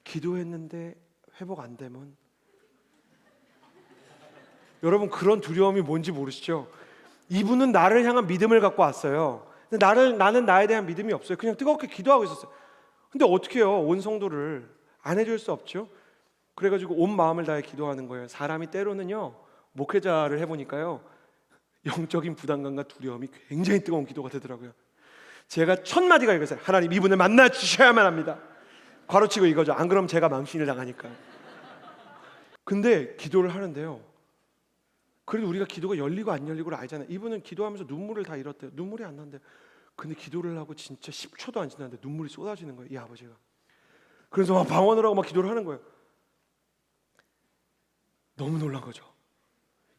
기도했는데 회복 안 되면, 여러분, 그런 두려움이 뭔지 모르시죠? 이분은 나를 향한 믿음을 갖고 왔어요. 근데 나는 나에 대한 믿음이 없어요. 그냥 뜨겁게 기도하고 있었어요. 근데 어떻게 해요? 온 성도를 안 해줄 수 없죠. 그래가지고 온 마음을 다해 기도하는 거예요. 사람이 때로는요, 목회자를 해보니까요, 영적인 부담감과 두려움이 굉장히 뜨거운 기도가 되더라고요. 제가 첫 마디가 이거였어요. 하나님, 이분을 만나 주셔야만 합니다. 괄호치고 이거죠. 안 그러면 제가 망신을 당하니까. 근데 기도를 하는데요, 그래도 우리가 기도가 열리고 안 열리고를 알잖아요. 이분은 기도하면서 눈물을 다 잃었대요. 눈물이 안 난대요. 근데 기도를 하고 진짜 10초도 안 지났는데 눈물이 쏟아지는 거예요, 이 아버지가. 그래서 막 방언을 하고 막 기도를 하는 거예요. 너무 놀란 거죠.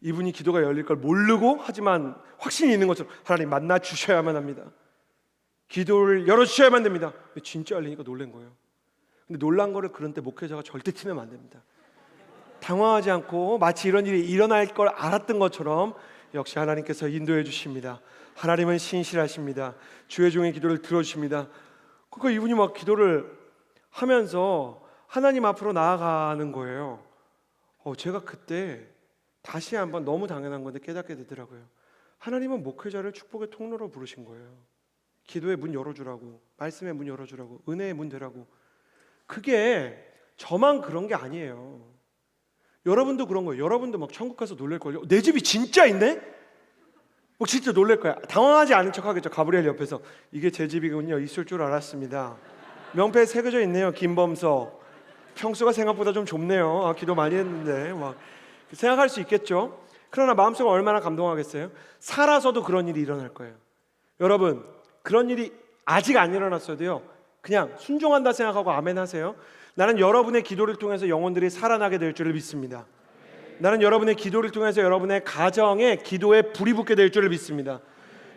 이분이 기도가 열릴 걸 모르고, 하지만 확신이 있는 것처럼 하나님 만나 주셔야만 합니다. 기도를 열어주셔야만 됩니다. 근데 진짜 열리니까 놀란 거예요. 근데 놀란 거를 그런 때 목회자가 절대 티내면 안 됩니다. 당황하지 않고 마치 이런 일이 일어날 걸 알았던 것처럼 역시 하나님께서 인도해 주십니다. 하나님은 신실하십니다. 주의 종의 기도를 들어주십니다. 그러니까 이분이 막 기도를 하면서 하나님 앞으로 나아가는 거예요. 제가 그때 다시 한번 너무 당연한 건데 깨닫게 되더라고요. 하나님은 목회자를 축복의 통로로 부르신 거예요. 기도의 문 열어주라고, 말씀의 문 열어주라고, 은혜의 문 되라고. 그게 저만 그런 게 아니에요. 여러분도 그런 거예요. 여러분도 막 천국 가서 놀랄걸요. 내 집이 진짜 있네? 뭐 진짜 놀랄 거야. 당황하지 않은 척 하겠죠. 가브리엘 옆에서 이게 제 집이군요. 있을 줄 알았습니다. 명패에 새겨져 있네요. 김범석. 평수가 생각보다 좀 좁네요. 아, 기도 많이 했는데 막 생각할 수 있겠죠. 그러나 마음속에 얼마나 감동하겠어요. 살아서도 그런 일이 일어날 거예요. 여러분, 그런 일이 아직 안 일어났어도요, 그냥 순종한다 생각하고 아멘 하세요. 나는 여러분의 기도를 통해서 영혼들이 살아나게 될 줄을 믿습니다. 나는 여러분의 기도를 통해서 여러분의 가정에 기도에 불이 붙게 될 줄을 믿습니다.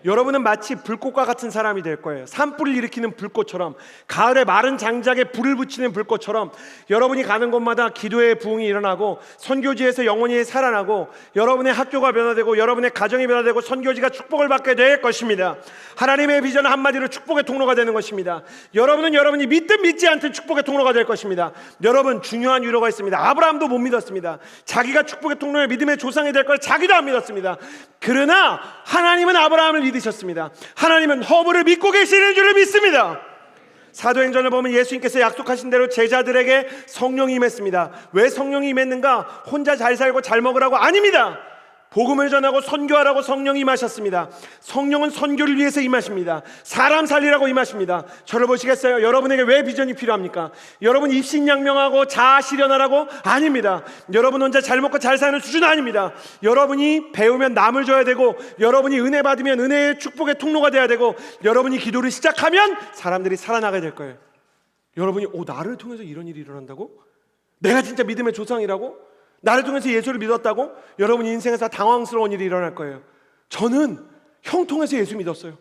여러분은 마치 불꽃과 같은 사람이 될 거예요. 산불을 일으키는 불꽃처럼, 가을에 마른 장작에 불을 붙이는 불꽃처럼 여러분이 가는 곳마다 기도의 부흥이 일어나고 선교지에서 영혼이 살아나고 여러분의 학교가 변화되고 여러분의 가정이 변화되고 선교지가 축복을 받게 될 것입니다. 하나님의 비전은 한마디로 축복의 통로가 되는 것입니다. 여러분은 여러분이 믿든 믿지 않든 축복의 통로가 될 것입니다. 여러분, 중요한 위로가 있습니다. 아브라함도 못 믿었습니다. 자기가 축복의 통로의 믿음의 조상이 될 걸 자기도 안 믿었습니다. 그러나 하나님은 아브라함을 믿으셨습니다. 하나님은 허물을 믿고 계시는 줄을 믿습니다. 사도행전을 보면 예수님께서 약속하신 대로 제자들에게 성령이 임했습니다. 왜 성령이 임했는가? 혼자 잘 살고 잘 먹으라고? 아닙니다. 복음을 전하고 선교하라고 성령이 임하셨습니다. 성령은 선교를 위해서 임하십니다. 사람 살리라고 임하십니다. 저를 보시겠어요? 여러분에게 왜 비전이 필요합니까? 여러분 입신양명하고 자아 실현하라고? 아닙니다. 여러분 혼자 잘 먹고 잘 사는 수준 아닙니다. 여러분이 배우면 남을 줘야 되고, 여러분이 은혜 받으면 은혜의 축복의 통로가 돼야 되고, 여러분이 기도를 시작하면 사람들이 살아나게 될 거예요. 여러분이 나를 통해서 이런 일이 일어난다고? 내가 진짜 믿음의 조상이라고? 나를 통해서 예수를 믿었다고? 여러분 인생에서 당황스러운 일이 일어날 거예요. 저는 형 통해서 예수 믿었어요.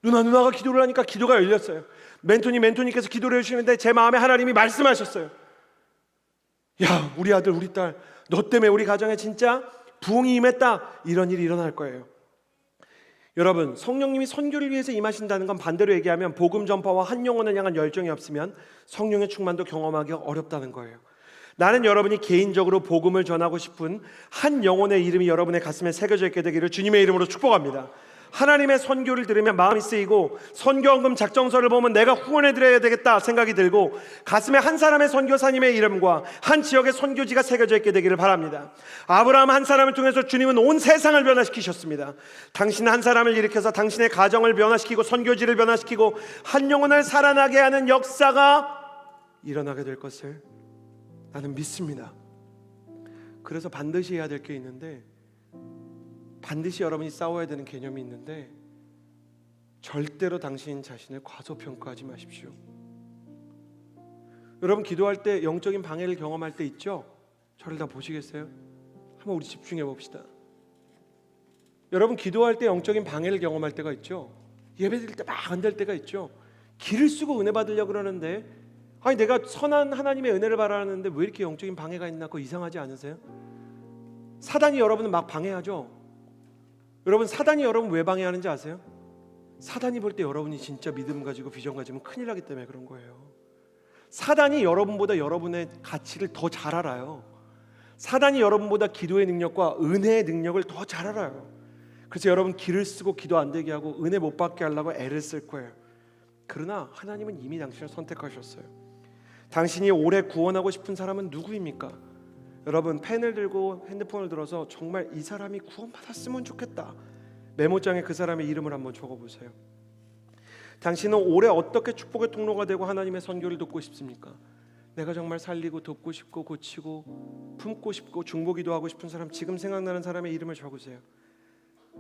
누나가 기도를 하니까 기도가 열렸어요. 멘토님께서 기도를 해주시는데 제 마음에 하나님이 말씀하셨어요. 야, 우리 아들 우리 딸 너 때문에 우리 가정에 진짜 부흥이 임했다. 이런 일이 일어날 거예요. 여러분, 성령님이 선교를 위해서 임하신다는 건 반대로 얘기하면 복음 전파와 한 영혼을 향한 열정이 없으면 성령의 충만도 경험하기가 어렵다는 거예요. 나는 여러분이 개인적으로 복음을 전하고 싶은 한 영혼의 이름이 여러분의 가슴에 새겨져 있게 되기를 주님의 이름으로 축복합니다. 하나님의 선교를 들으면 마음이 쓰이고, 선교헌금 작정서를 보면 내가 후원해드려야 되겠다 생각이 들고, 가슴에 한 사람의 선교사님의 이름과 한 지역의 선교지가 새겨져 있게 되기를 바랍니다. 아브라함 한 사람을 통해서 주님은 온 세상을 변화시키셨습니다. 당신 한 사람을 일으켜서 당신의 가정을 변화시키고 선교지를 변화시키고 한 영혼을 살아나게 하는 역사가 일어나게 될 것을 나는 믿습니다. 그래서 반드시 해야 될 게 있는데, 반드시 여러분이 싸워야 되는 개념이 있는데, 절대로 당신 자신을 과소평가하지 마십시오. 여러분 기도할 때 영적인 방해를 경험할 때 있죠? 저를 다 보시겠어요? 한번 우리 집중해 봅시다. 여러분 기도할 때 영적인 방해를 경험할 때가 있죠? 예배 드릴 때 막 안 될 때가 있죠? 길을 쓰고 은혜 받으려고 그러는데, 아니 내가 선한 하나님의 은혜를 바라는데 왜 이렇게 영적인 방해가 있나? 그거 이상하지 않으세요? 사단이 여러분을 막 방해하죠? 여러분 사단이 여러분 왜 방해하는지 아세요? 사단이 볼 때 여러분이 진짜 믿음 가지고 비전 가지면 큰일 나기 때문에 그런 거예요. 사단이 여러분보다 여러분의 가치를 더 잘 알아요. 사단이 여러분보다 기도의 능력과 은혜의 능력을 더 잘 알아요. 그래서 여러분 길을 쓰고 기도 안 되게 하고 은혜 못 받게 하려고 애를 쓸 거예요. 그러나 하나님은 이미 당신을 선택하셨어요. 당신이 오래 구원하고 싶은 사람은 누구입니까? 여러분 펜을 들고 핸드폰을 들어서 정말 이 사람이 구원받았으면 좋겠다, 메모장에 그 사람의 이름을 한번 적어보세요. 당신은 올해 어떻게 축복의 통로가 되고 하나님의 선교를 돕고 싶습니까? 내가 정말 살리고 돕고 싶고 고치고 품고 싶고 중보기도 하고 싶은 사람, 지금 생각나는 사람의 이름을 적으세요.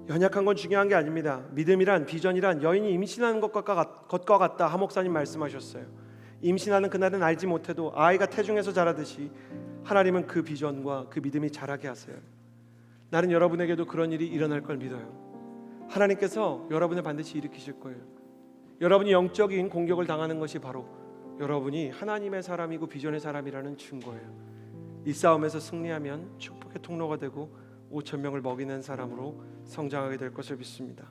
연약한 건 중요한 게 아닙니다. 믿음이란, 비전이란 여인이 임신하는 것과 같다. 하 목사님 말씀하셨어요. 임신하는 그날은 알지 못해도 아이가 태중에서 자라듯이 하나님은 그 비전과 그 믿음이 자라게 하세요. 나는 여러분에게도 그런 일이 일어날 걸 믿어요. 하나님께서 여러분을 반드시 일으키실 거예요. 여러분이 영적인 공격을 당하는 것이 바로 여러분이 하나님의 사람이고 비전의 사람이라는 증거예요. 이 싸움에서 승리하면 축복의 통로가 되고 5,000명을 먹이는 사람으로 성장하게 될 것을 믿습니다.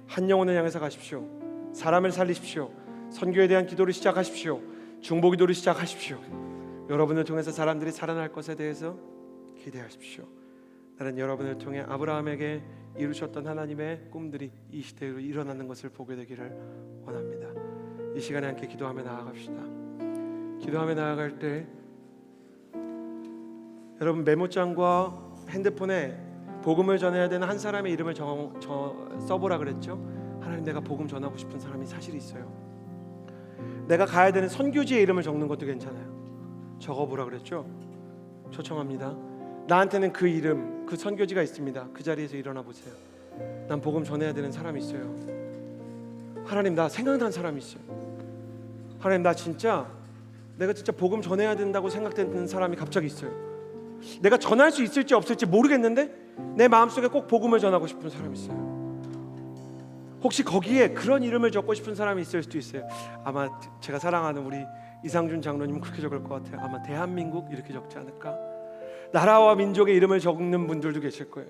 한 영혼을 향해서 가십시오. 사람을 살리십시오. 선교에 대한 기도를 시작하십시오. 중보기도를 시작하십시오. 여러분을 통해서 사람들이 살아날 것에 대해서 기대하십시오. 나는 여러분을 통해 아브라함에게 이루셨던 하나님의 꿈들이 이 시대로 일어나는 것을 보게 되기를 원합니다. 이 시간에 함께 기도하며 나아갑시다. 기도하며 나아갈 때 여러분 메모장과 핸드폰에 복음을 전해야 되는 한 사람의 이름을 써보라 그랬죠. 하나님, 내가 복음 전하고 싶은 사람이 사실 있어요. 내가 가야 되는 선교지의 이름을 적는 것도 괜찮아요. 적어보라 그랬죠. 초청합니다. 나한테는 그 이름, 그 선교지가 있습니다. 그 자리에서 일어나 보세요. 난 복음 전해야 되는 사람이 있어요. 하나님, 나 생각난 사람이 있어요. 하나님, 내가 진짜 복음 전해야 된다고 생각되는 사람이 갑자기 있어요. 내가 전할 수 있을지 없을지 모르겠는데 내 마음속에 꼭 복음을 전하고 싶은 사람이 있어요. 혹시 거기에 그런 이름을 적고 싶은 사람이 있을 수도 있어요. 아마 제가 사랑하는 우리 이상준 장로님은 그렇게 적을 것 같아요. 아마 대한민국 이렇게 적지 않을까? 나라와 민족의 이름을 적는 분들도 계실 거예요.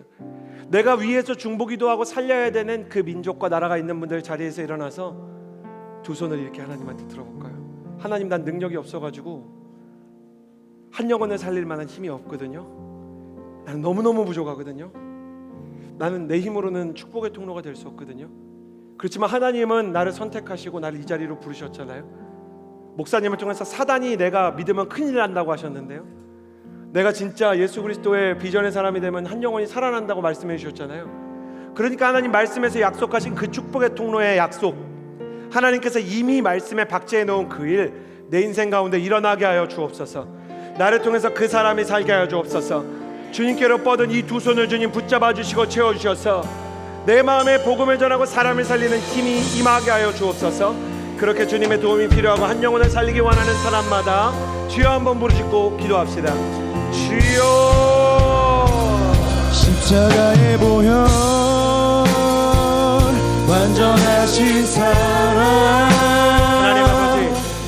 내가 위에서 중보기도 하고 살려야 되는 그 민족과 나라가 있는 분들 자리에서 일어나서 두 손을 이렇게 하나님한테 들어볼까요? 하나님, 난 능력이 없어가지고 한 영혼을 살릴 만한 힘이 없거든요. 나는 너무너무 부족하거든요. 나는 내 힘으로는 축복의 통로가 될 수 없거든요. 그렇지만 하나님은 나를 선택하시고 나를 이 자리로 부르셨잖아요. 목사님을 통해서 사단이 내가 믿으면 큰일 난다고 하셨는데요. 내가 진짜 예수 그리스도의 비전의 사람이 되면 한 영혼이 살아난다고 말씀해 주셨잖아요. 그러니까 하나님 말씀에서 약속하신 그 축복의 통로의 약속, 하나님께서 이미 말씀에 박제해 놓은 그 일 내 인생 가운데 일어나게 하여 주옵소서. 나를 통해서 그 사람이 살게 하여 주옵소서. 주님께로 뻗은 이 두 손을 주님 붙잡아 주시고 채워주셔서 내 마음에 복음을 전하고 사람을 살리는 힘이 임하게 하여 주옵소서. 그렇게 주님의 도움이 필요하고 한 영혼을 살리기 원하는 사람마다 주여 한번 부르짖고 기도합시다. 주여. 십자가의 보혈 완전하신 사랑 하나님 아버지,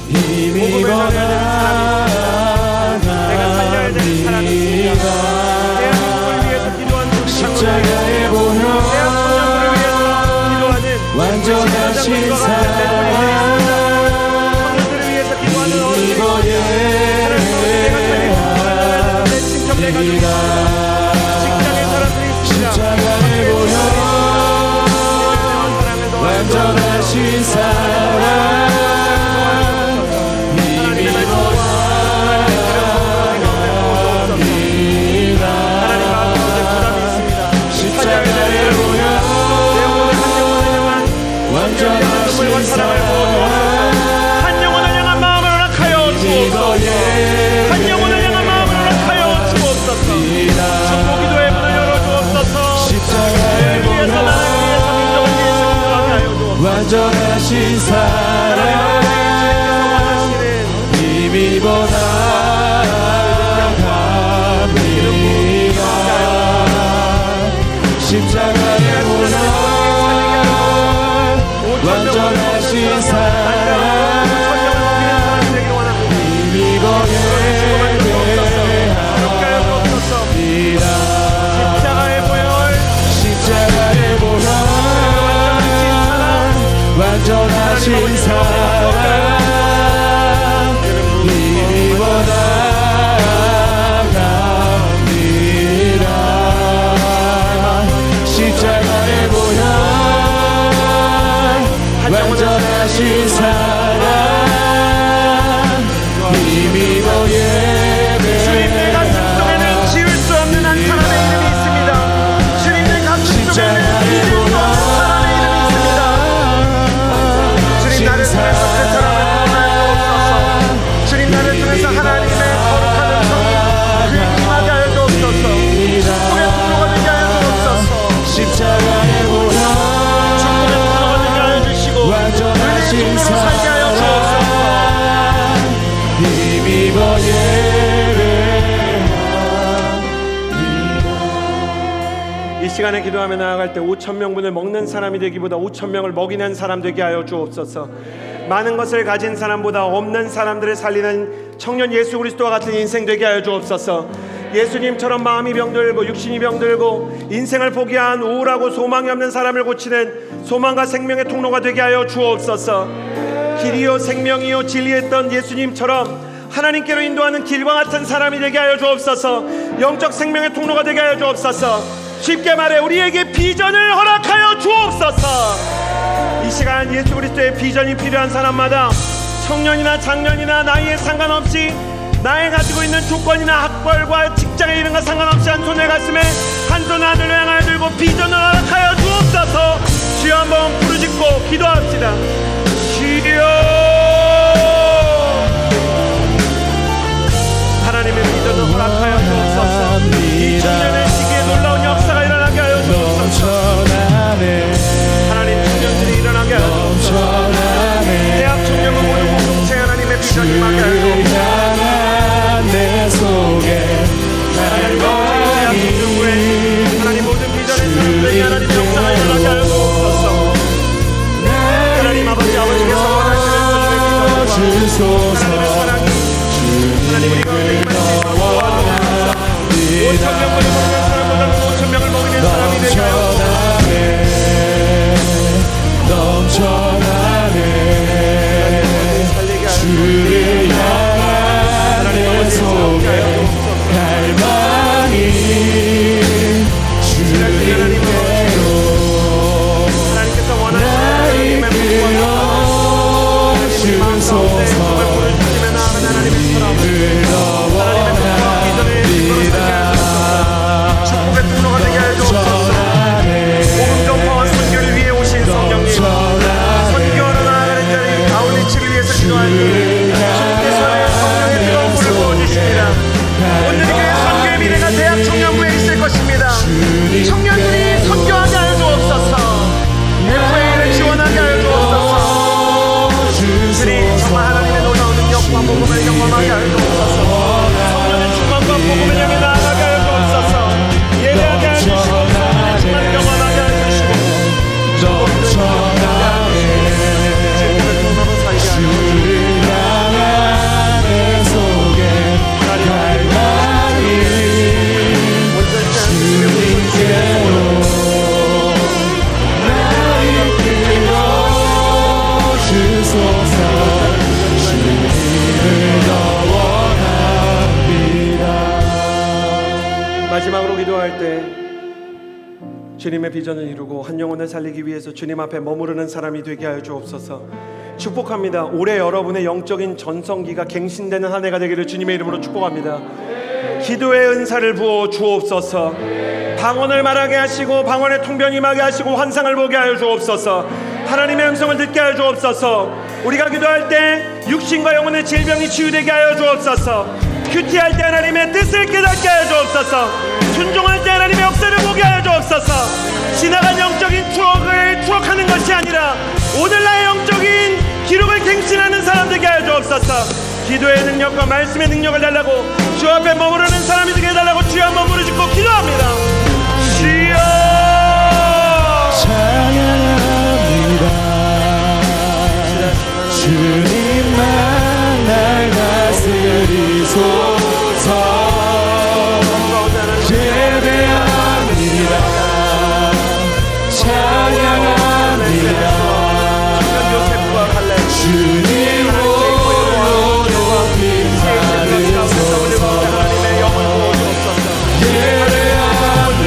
힘이 복음을 전해야 되는 사람이 있습니다. 내가 살려야 되는 사람이 있습니다. 대한민국을 위해서 기도하는 우리 십자가의 보혈 대한 청년들을 위해서 기도하는 완전하신 사랑 청년들을 위해서 기도하는 어른들이 직장의 사람들이 있습니다. 십자가의 보혈 완전하신 사랑 한 영혼을 향한 마음을 허락하여 주옵소서. 한 영혼을 향한 마음을 허락하여 주옵소서. 축복기도의 문을 열어 주옵소서. 십자가의 주를 위해서, 나를 위해서, 민족을 위해서 기도하게 하여 주옵소서. 완전하신 사랑 힘이보다 십자가의 보혈 완전하신 사랑 힘이보다 십자가의 보혈 십자가의 보혈 완전하신 사랑 힘이보다 십자가의 보혈 완전하신 사랑 힘이 더 주님의 가슴 속에는 지울 수 없는 한 사람의 이름이 있습니다. 주님의 가슴 속에는 잊을 수 없는 사람의 이름이 있습니다. 주님, 나를 통해서 그 사람을 구원하여 주옵소서. 주님, 나를 통해서 하나님의 거룩한 음성이 그 임하게 하여 주옵소서. 축복의 통로가 되게 하여 주옵소서. 십자가의 보혈 축복의 통로가 되게 하여 주시고 은혜의 통로로 살게 하여 주옵소서. 힘이 더 이 시간에 기도하며 나아갈 때 5,000명분을 먹는 사람이 되기보다 5,000명을 먹이는 사람 되게 하여 주옵소서. 많은 것을 가진 사람보다 없는 사람들을 살리는 청년 예수 그리스도와 같은 인생 되게 하여 주옵소서. 예수님처럼 마음이 병들고 육신이 병들고 인생을 포기한 우울하고 소망이 없는 사람을 고치는 소망과 생명의 통로가 되게 하여 주옵소서. 길이요 생명이요 진리했던 예수님처럼 하나님께로 인도하는 길과 같은 사람이 되게 하여 주옵소서. 영적 생명의 통로가 되게 하여 주옵소서. 쉽게 말해 우리에게 비전을 허락하여 주옵소서. 이 시간 예수 그리스도의 비전이 필요한 사람마다 청년이나 장년이나 나이에 상관없이 나의 가지고 있는 조건이나 학벌과 직장의 이름과 상관없이 한 손을 가슴에 한 손을 하늘을 향하여 들고 비전을 허락하여 주옵소서. 주여 한번 부르짖고 기도합시다. 주여, 하나님의 비전을 허락하여 주옵소서. 이 청년의 시기에 놀라운 역사가 일어나게 하여 주옵소서. 하나님 청년들이 일어나게 하여 주옵소서. 대학 청년과 모든 공동체 하나님의 비전이 임하게 하여 주옵소서. 내 속에 하나님 모든 비전의 사람들이 하나님의 역사가 일어나게 하여 주옵소서. 하나님 아버지께서 원하시는 주소서. 하나님의 사랑이 하나님 우리 가운데 임하시는 도와주옵소서. 5,000명을 먹이는 사람보다는 5,000명을 먹이는 사람이 되게 하여 넘쳐나네 주를 향한 내 속에 갈망이 주님께로 하나님께서 원하시는 나를 끌어주소서 축복의 통로가 되게 하여 주옵소서. 복음 전파와 선교를 위해 오신 성령님, 선교하러 나아가는 자리 아울리치를 위해서 기도하니 주께서의 성령의 뜨거운 불을 부어주십니다. 오늘 교회 선교의 미래가 대학 청년부에 있을 것입니다. 청년들이 선교하게 하여 주옵소서. FA를 지원하게 하여 주옵소서. 그들이 정말 하나님의 놀라운 능력과 복음을 경험하게 하여 주옵소서. 성령의 충만과 복음을 향해 나아가게 하여 주옵소서. 예배하게 하여 주시고 성령의 충만을 경험하게 하여 주시고 축복의 통로로 살게 하여 주를 향한 내 속에 갈망이 주님께로 나를 끌어주소서. 주님을 더 원합니다. 마지막으로 기도할 때 주님의 비전을 이루고 한 영혼을 살리기 위해서 주님 앞에 머무르는 사람이 되게 하여 주옵소서. 축복합니다. 올해 여러분의 영적인 전성기가 갱신되는 한 해가 되기를 주님의 이름으로 축복합니다. 기도의 은사를 부어 주옵소서. 방언을 말하게 하시고 방언의 통변이 임하게 하시고 환상을 보게 하여 주옵소서. 하나님의 음성을 듣게 하여 주옵소서. 우리가 기도할 때 육신과 영혼의 질병이 치유되게 하여 주옵소서. 큐티할 때 하나님의 뜻을 깨닫게 하여 주옵소서. 순종할 때 하나님의 역사를 보게 하여 주옵소서. 지나간 영적인 추억을 추억하는 것이 아니라 오늘날의 영적인 기록을 갱신하는 사람 되게 하여 주옵소서. 기도의 능력과 말씀의 능력을 달라고 주 앞에 머무르는 사람이 되게 해달라고 주여 한번 부르짖고 기도합니다. 주여, 찬양합니다. 주님만 날 다스리소서. 예배합니다. 찬양합니다. 주님으로 높이 받으소서. 예배합니다.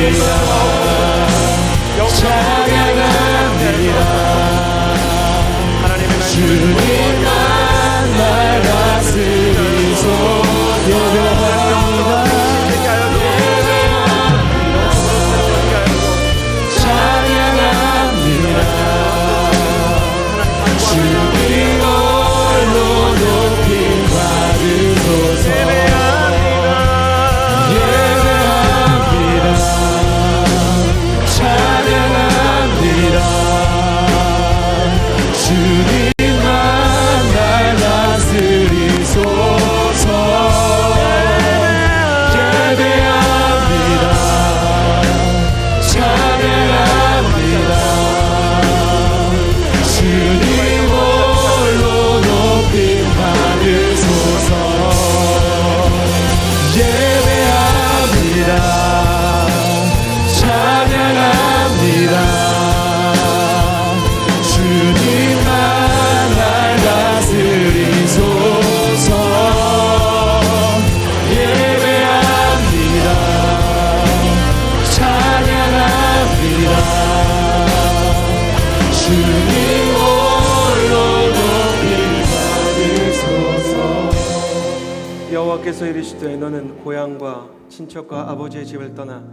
여호와께서 이르시되 너는 고향과 친척과 아버지의 집을 떠나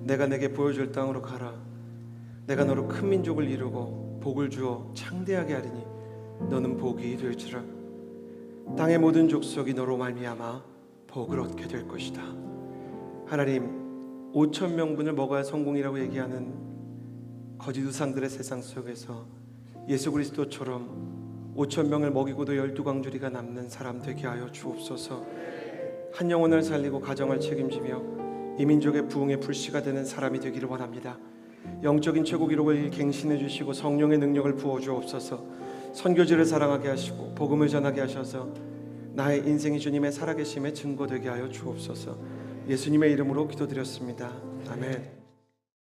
내가 내게 보여줄 땅으로 가라. 내가 너로 큰 민족을 이루고 복을 주어 창대하게 하리니 너는 복이 될지라. 땅의 모든 족속이 너로 말미암아 복을 얻게 될 것이다. 하나님, 5천 명분을 먹어야 성공이라고 얘기하는 거짓 우상들의 세상 속에서 예수 그리스도처럼 5천 명을 먹이고도 12광주리가 남는 사람 되게 하여 주옵소서. 한 영혼을 살리고 가정을 책임지며 이 민족의 부흥의 불씨가 되는 사람이 되기를 원합니다. 영적인 최고 기록을 갱신해 주시고 성령의 능력을 부어 주옵소서. 선교지를 사랑하게 하시고 복음을 전하게 하셔서 나의 인생이 주님의 살아계심의 증거되게 하여 주옵소서. 예수님의 이름으로 기도드렸습니다. 아멘.